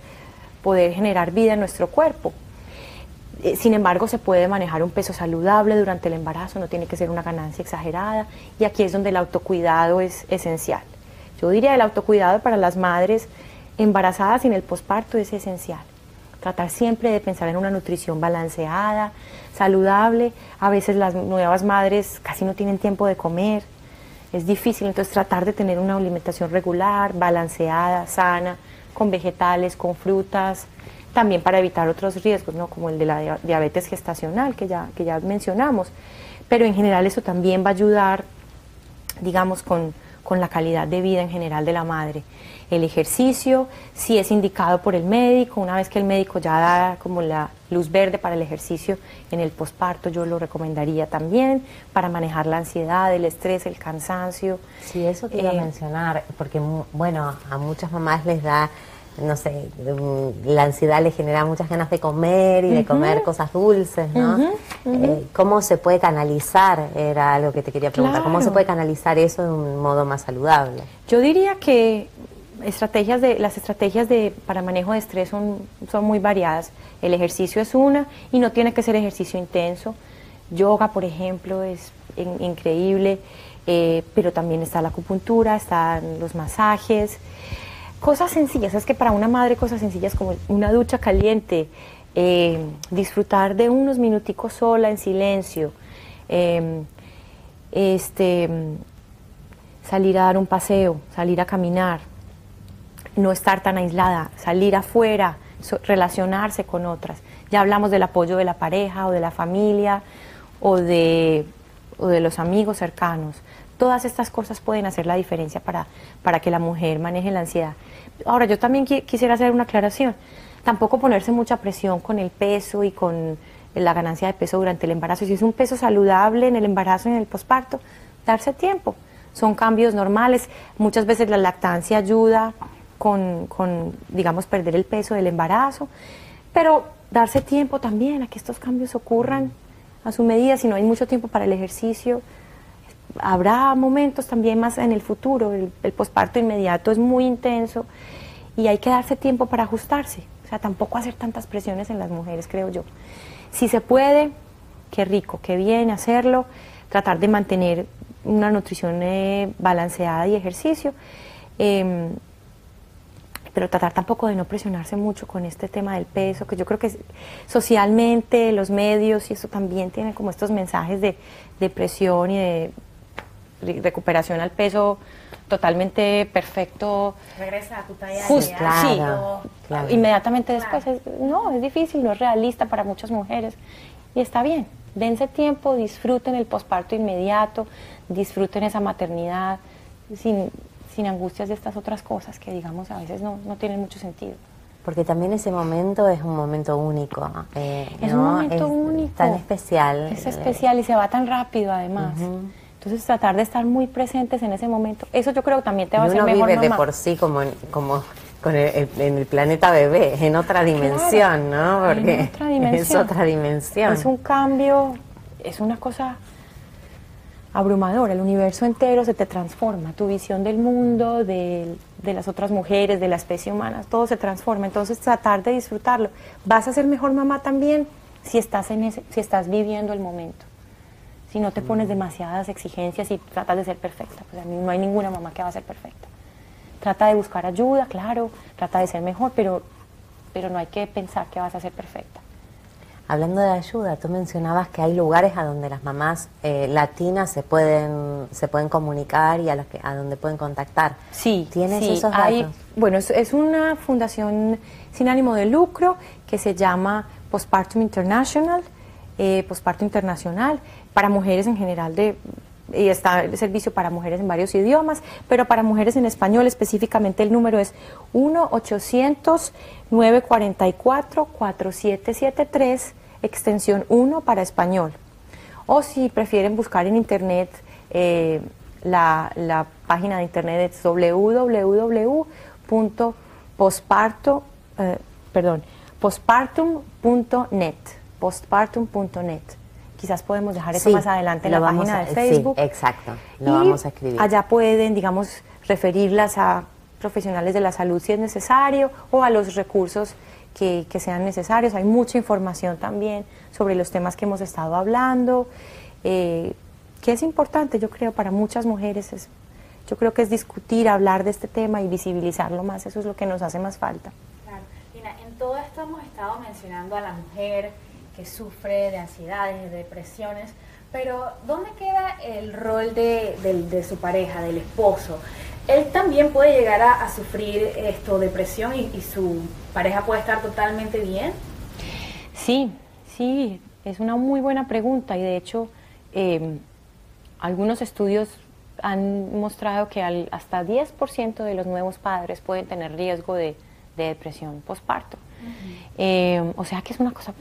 generar vida en nuestro cuerpo. Sin embargo, se puede manejar un peso saludable durante el embarazo, no tiene que ser una ganancia exagerada, y aquí es donde el autocuidado es esencial. Yo diría el autocuidado para las madres embarazadas y en el posparto es esencial. Tratar siempre de pensar en una nutrición balanceada, saludable. A veces las nuevas madres casi no tienen tiempo de comer, es difícil, entonces tratar de tener una alimentación regular, balanceada, sana, con vegetales, con frutas, también para evitar otros riesgos, ¿no? Como el de la diabetes gestacional que ya mencionamos, pero en general eso también va a ayudar, digamos, con la calidad de vida en general de la madre. El ejercicio, si es indicado por el médico, una vez que el médico ya da como la luz verde para el ejercicio en el posparto, yo lo recomendaría también para manejar la ansiedad, el estrés, el cansancio. Sí, eso te iba a mencionar, porque bueno, a muchas mamás les da, no sé, la ansiedad les genera muchas ganas de comer y de comer cosas dulces, ¿no? ¿Cómo se puede canalizar? Era algo que te quería preguntar. Claro. ¿Cómo se puede canalizar eso de un modo más saludable? Yo diría que las estrategias para manejo de estrés son muy variadas. El ejercicio es una y no tiene que ser ejercicio intenso. Yoga, por ejemplo, es increíble, pero también está la acupuntura, están los masajes. Cosas sencillas, es que para una madre cosas sencillas como una ducha caliente, disfrutar de unos minuticos sola en silencio, salir a dar un paseo, salir a caminar, no estar tan aislada, salir afuera, relacionarse con otras. Ya hablamos del apoyo de la pareja o de la familia o de los amigos cercanos. Todas estas cosas pueden hacer la diferencia para que la mujer maneje la ansiedad. Ahora, yo también quisiera hacer una aclaración. Tampoco ponerse mucha presión con el peso y con la ganancia de peso durante el embarazo. Si es un peso saludable en el embarazo y en el posparto, darse tiempo. Son cambios normales. Muchas veces la lactancia ayuda con digamos, perder el peso del embarazo. Pero darse tiempo también a que estos cambios ocurran a su medida. Si no hay mucho tiempo para el ejercicio, habrá momentos también más en el futuro. El posparto inmediato es muy intenso y hay que darse tiempo para ajustarse. O sea, tampoco hacer tantas presiones en las mujeres, creo yo. Si se puede, qué rico, qué bien hacerlo, tratar de mantener una nutrición balanceada y ejercicio, pero tratar tampoco de no presionarse mucho con este tema del peso, que yo creo que socialmente los medios y eso también tienen como estos mensajes de presión y de recuperación al peso totalmente perfecto. Regresa a tu talla. Justo, claro, sí, claro. Inmediatamente después. No, es difícil, no es realista para muchas mujeres y está bien. Dense tiempo, disfruten el posparto inmediato, disfruten esa maternidad sin angustias de estas otras cosas que, digamos, a veces no tienen mucho sentido. Porque también ese momento es un momento único. Es un momento único. Tan especial. Es especial y se va tan rápido, además. Entonces, tratar de estar muy presentes en ese momento, eso yo creo que también te va a hacer uno mejor vive mamá. de por sí como en el planeta bebé, en otra dimensión, claro, ¿no? Porque en otra dimensión. es otra dimensión. Es un cambio, es una cosa abrumadora. El universo entero se te transforma. Tu visión del mundo, de las otras mujeres, de la especie humana, todo se transforma. Entonces, tratar de disfrutarlo. Vas a ser mejor mamá también si estás viviendo el momento. Si no te pones demasiadas exigencias y tratas de ser perfecta. Pues a mí no hay ninguna mamá que va a ser perfecta. Trata de buscar ayuda, claro, trata de ser mejor, pero no hay que pensar que vas a ser perfecta. Hablando de ayuda, tú mencionabas que hay lugares a donde las mamás latinas se pueden comunicar y a donde pueden contactar. Sí, ¿Tienes sí, esos datos? Bueno, es una fundación sin ánimo de lucro que se llama Postpartum International, para mujeres en general, y está el servicio para mujeres en varios idiomas, pero para mujeres en español específicamente el número es 1-800-944-4773, extensión 1 para español. O si prefieren buscar en internet, la página de internet es postpartum.net. Quizás podemos dejar eso más adelante en la página de Facebook. Sí, exacto, lo vamos a escribir. Allá pueden, digamos, referirlas a profesionales de la salud si es necesario o a los recursos que sean necesarios. Hay mucha información también sobre los temas que hemos estado hablando, que es importante, yo creo, para muchas mujeres. Yo creo que es discutir, hablar de este tema y visibilizarlo más, eso es lo que nos hace más falta. Claro. Lina, en todo esto hemos estado mencionando a la mujer que sufre de ansiedades, de depresiones, pero ¿dónde queda el rol de su pareja, del esposo? Él también puede llegar a sufrir depresión y su pareja puede estar totalmente bien. Sí, es una muy buena pregunta y de hecho algunos estudios han mostrado que hasta 10% de los nuevos padres pueden tener riesgo de depresión posparto. O sea que es una cosa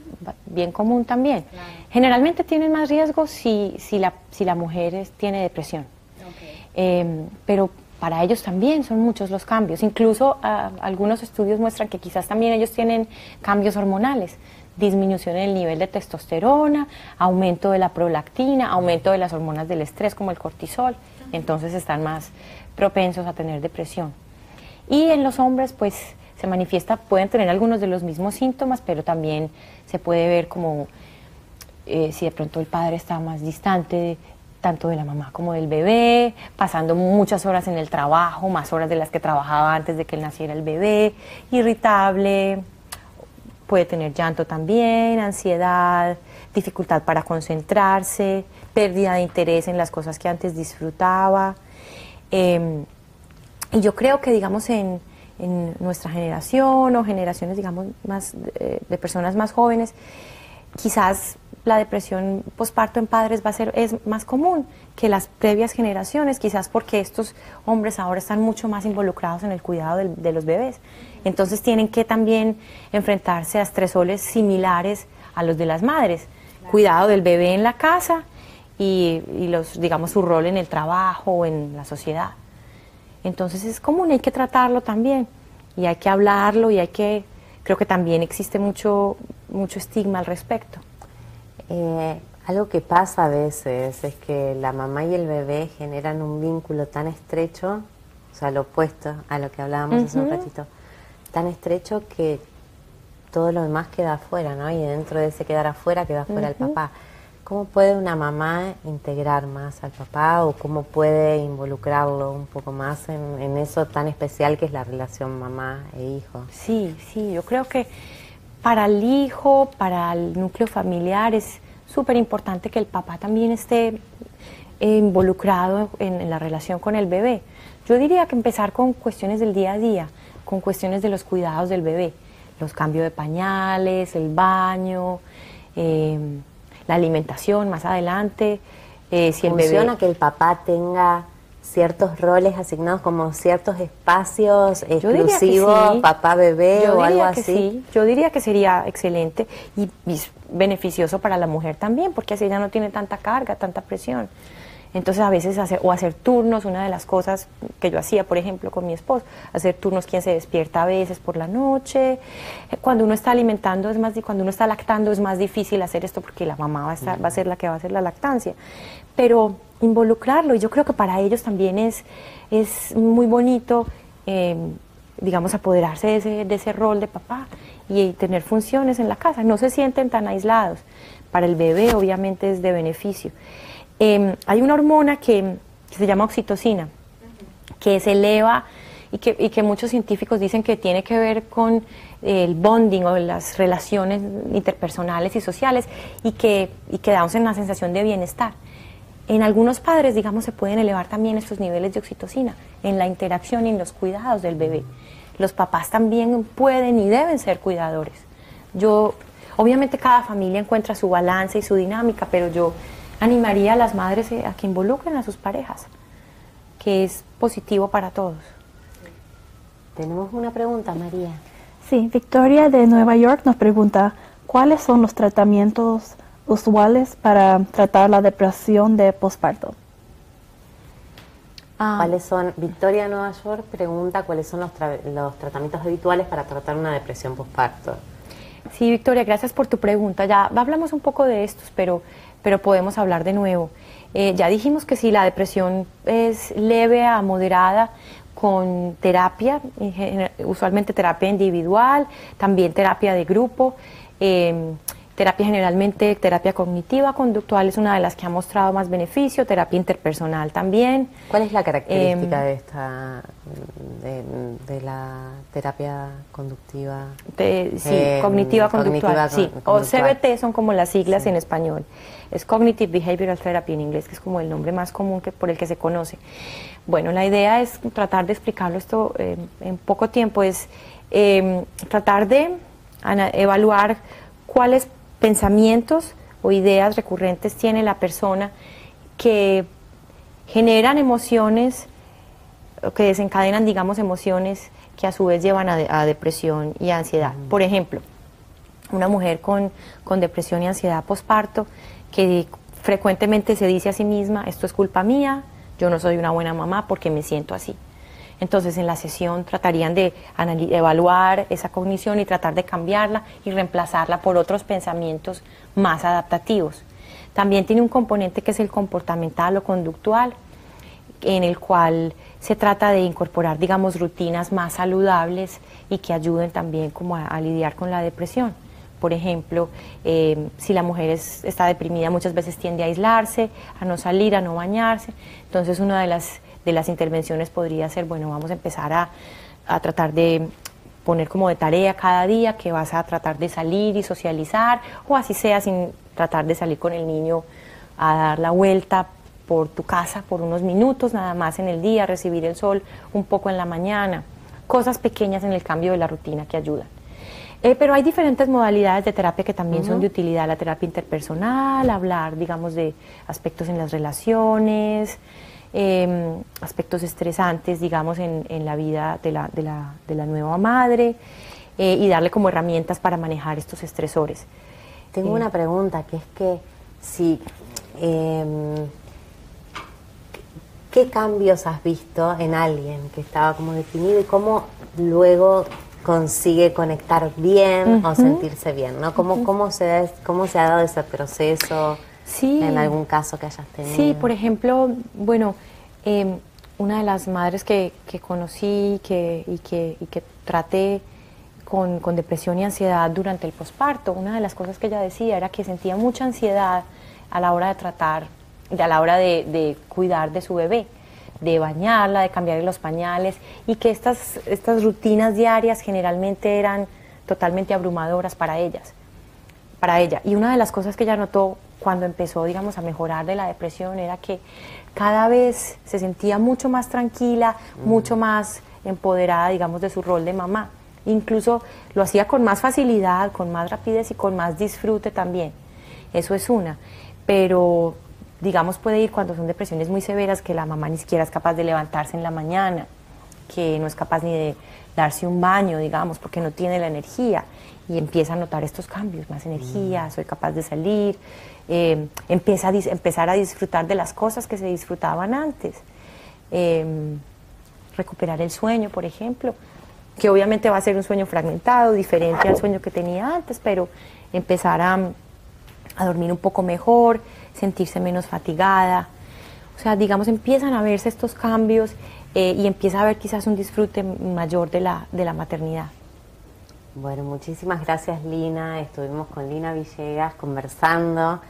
bien común también. Claro. Generalmente tienen más riesgo si la mujer tiene depresión. Pero para ellos también son muchos los cambios. Incluso algunos estudios muestran que quizás también ellos tienen cambios hormonales. Disminución en el nivel de testosterona, aumento de la prolactina, aumento de las hormonas del estrés como el cortisol. Entonces están más propensos a tener depresión. Y en los hombres, pues, se manifiesta, pueden tener algunos de los mismos síntomas, pero también se puede ver como si de pronto el padre está más distante tanto de la mamá como del bebé, pasando muchas horas en el trabajo, más horas de las que trabajaba antes de que naciera el bebé, irritable, puede tener llanto también, ansiedad, dificultad para concentrarse, pérdida de interés en las cosas que antes disfrutaba. Y yo creo que, digamos, en nuestra generación o generaciones, digamos, más de personas más jóvenes, quizás la depresión posparto en padres es más común que las previas generaciones, quizás porque estos hombres ahora están mucho más involucrados en el cuidado de los bebés. Entonces tienen que también enfrentarse a estresores similares a los de las madres. Claro. Cuidado del bebé en la casa y digamos, su rol en el trabajo o en la sociedad. Entonces es común, hay que tratarlo también y hay que hablarlo y creo que también existe mucho estigma al respecto. Algo que pasa a veces es que la mamá y el bebé generan un vínculo tan estrecho, o sea, lo opuesto a lo que hablábamos hace un ratito, tan estrecho que todo lo demás queda afuera, ¿no? Y dentro de ese quedar afuera queda afuera el papá. ¿Cómo puede una mamá integrar más al papá o cómo puede involucrarlo un poco más en eso tan especial que es la relación mamá e hijo? Sí, yo creo que para el hijo, para el núcleo familiar es súper importante que el papá también esté involucrado en la relación con el bebé. Yo diría que empezar con cuestiones del día a día, con cuestiones de los cuidados del bebé, los cambios de pañales, el baño, la alimentación más adelante. Si el ¿Funciona bebé... que el papá tenga ciertos roles asignados como ciertos espacios exclusivos, sí. Papá-bebé o algo así? Sí. Yo diría que sería excelente y beneficioso para la mujer también, porque así ella no tiene tanta carga, tanta presión. Entonces a veces hacer turnos, una de las cosas que yo hacía, por ejemplo, con mi esposo, hacer turnos, quien se despierta a veces por la noche. Cuando uno está alimentando, cuando uno está lactando es más difícil hacer esto porque la mamá va a ser la que va a hacer la lactancia. Pero involucrarlo, y yo creo que para ellos también es muy bonito, digamos, apoderarse de ese rol de papá y tener funciones en la casa. No se sienten tan aislados. Para el bebé obviamente es de beneficio. Hay una hormona que se llama oxitocina, que se eleva y que muchos científicos dicen que tiene que ver con el bonding o las relaciones interpersonales y sociales y que damos una sensación de bienestar. En algunos padres, digamos, se pueden elevar también estos niveles de oxitocina en la interacción y en los cuidados del bebé. Los papás también pueden y deben ser cuidadores. Obviamente cada familia encuentra su balance y su dinámica, pero yo animaría a las madres a que involucren a sus parejas, que es positivo para todos. Tenemos una pregunta, María. Sí, Victoria de Nueva York nos pregunta, ¿cuáles son los tratamientos usuales para tratar la depresión de posparto? ¿Cuáles son? Victoria de Nueva York pregunta cuáles son los tratamientos habituales para tratar una depresión posparto. Sí, Victoria, gracias por tu pregunta. Ya hablamos un poco de estos, pero podemos hablar de nuevo. Ya dijimos que si la depresión es leve a moderada, con terapia, usualmente terapia individual, también terapia de grupo, terapia generalmente, terapia cognitiva conductual es una de las que ha mostrado más beneficio, terapia interpersonal también. ¿Cuál es la característica de la terapia conductiva? Cognitiva conductual, sí. O conductual. CBT son como las siglas sí. En español. Es Cognitive Behavioral Therapy en inglés, que es como el nombre más común por el que se conoce. Bueno, la idea es tratar de explicarlo esto en poco tiempo, es tratar de evaluar cuáles pensamientos o ideas recurrentes tiene la persona que generan emociones, que desencadenan, digamos, emociones que a su vez llevan a depresión y ansiedad. Por ejemplo, una mujer con depresión y ansiedad posparto que frecuentemente se dice a sí misma, esto es culpa mía, yo no soy una buena mamá porque me siento así. Entonces en la sesión tratarían de evaluar esa cognición y tratar de cambiarla y reemplazarla por otros pensamientos más adaptativos. También tiene un componente que es el comportamental o conductual, en el cual se trata de incorporar, digamos, rutinas más saludables y que ayuden también como a lidiar con la depresión. Por ejemplo, si la mujer está deprimida, muchas veces tiende a aislarse, a no salir, a no bañarse. Entonces una de las intervenciones podría ser, bueno, vamos a empezar a tratar de poner como de tarea cada día que vas a tratar de salir y socializar, o así sea sin tratar de salir con el niño a dar la vuelta por tu casa por unos minutos nada más en el día, recibir el sol un poco en la mañana, cosas pequeñas en el cambio de la rutina que ayudan. Pero hay diferentes modalidades de terapia que también son de utilidad, la terapia interpersonal, hablar, digamos, de aspectos en las relaciones, aspectos estresantes, digamos, en la vida de la nueva madre, y darle como herramientas para manejar estos estresores. Tengo una pregunta, que es que si ¿qué cambios has visto en alguien que estaba como definido y cómo luego consigue conectar bien o sentirse bien, ¿no? ¿Cómo se ha dado ese proceso en algún caso que hayas tenido? Sí, por ejemplo, bueno, una de las madres que conocí y que traté con depresión y ansiedad durante el posparto, una de las cosas que ella decía era que sentía mucha ansiedad a la hora de tratar, a la hora de cuidar de su bebé, de bañarla, de cambiarle los pañales, y que estas rutinas diarias generalmente eran totalmente abrumadoras para ella. Y una de las cosas que ella notó cuando empezó, digamos, a mejorar de la depresión era que cada vez se sentía mucho más tranquila, mucho más empoderada, digamos, de su rol de mamá. Incluso lo hacía con más facilidad, con más rapidez y con más disfrute también. Eso es una. Pero, digamos, puede ir cuando son depresiones muy severas, que la mamá ni siquiera es capaz de levantarse en la mañana, que no es capaz ni de darse un baño, digamos, porque no tiene la energía, y empieza a notar estos cambios, más energía, soy capaz de salir, empezar a disfrutar de las cosas que se disfrutaban antes, recuperar el sueño, por ejemplo, que obviamente va a ser un sueño fragmentado, diferente al sueño que tenía antes, pero empezar a dormir un poco mejor, sentirse menos fatigada. O sea, digamos, empiezan a verse estos cambios y empieza a haber quizás un disfrute mayor de la maternidad. Bueno, muchísimas gracias, Lina. Estuvimos con Lina Villegas conversando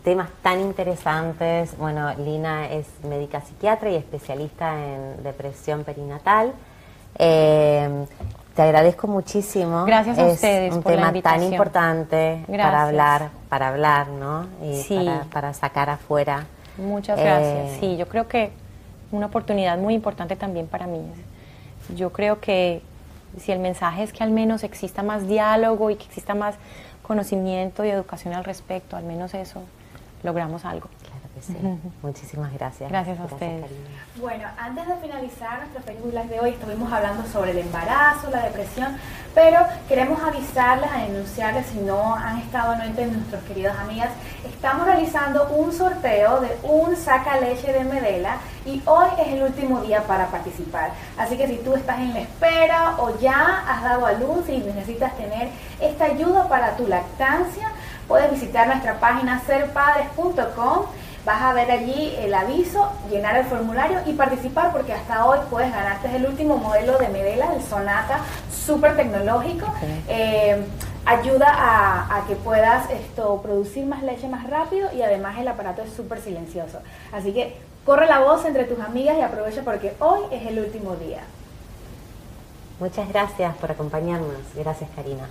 temas tan interesantes. Bueno, Lina es médica psiquiatra y especialista en depresión perinatal. Te agradezco muchísimo. Gracias a ustedes es un por la tema invitación. tan importante para hablar, ¿no? Y sí, para sacar afuera. Muchas gracias. Sí, yo creo que una oportunidad muy importante también para mí. Yo creo que si el mensaje es que al menos exista más diálogo y que exista más conocimiento y educación al respecto, al menos eso, logramos algo. Claro que sí. Muchísimas gracias. Gracias a ustedes. Karina. Bueno, antes de finalizar nuestro Facebook Live de hoy, estuvimos hablando sobre el embarazo, la depresión, pero queremos avisarles, anunciarles, si no han estado anuentes nuestros queridas amigas, estamos realizando un sorteo de un saca leche de Medela y hoy es el último día para participar. Así que si tú estás en la espera o ya has dado a luz y necesitas tener esta ayuda para tu lactancia, puedes visitar nuestra página serpadres.com. Vas a ver allí el aviso, llenar el formulario y participar, porque hasta hoy puedes ganarte el último modelo de Medela, el Sonata, súper tecnológico. Ayuda a que puedas producir más leche más rápido y además el aparato es súper silencioso. Así que corre la voz entre tus amigas y aprovecha porque hoy es el último día. Muchas gracias por acompañarnos. Gracias, Karina.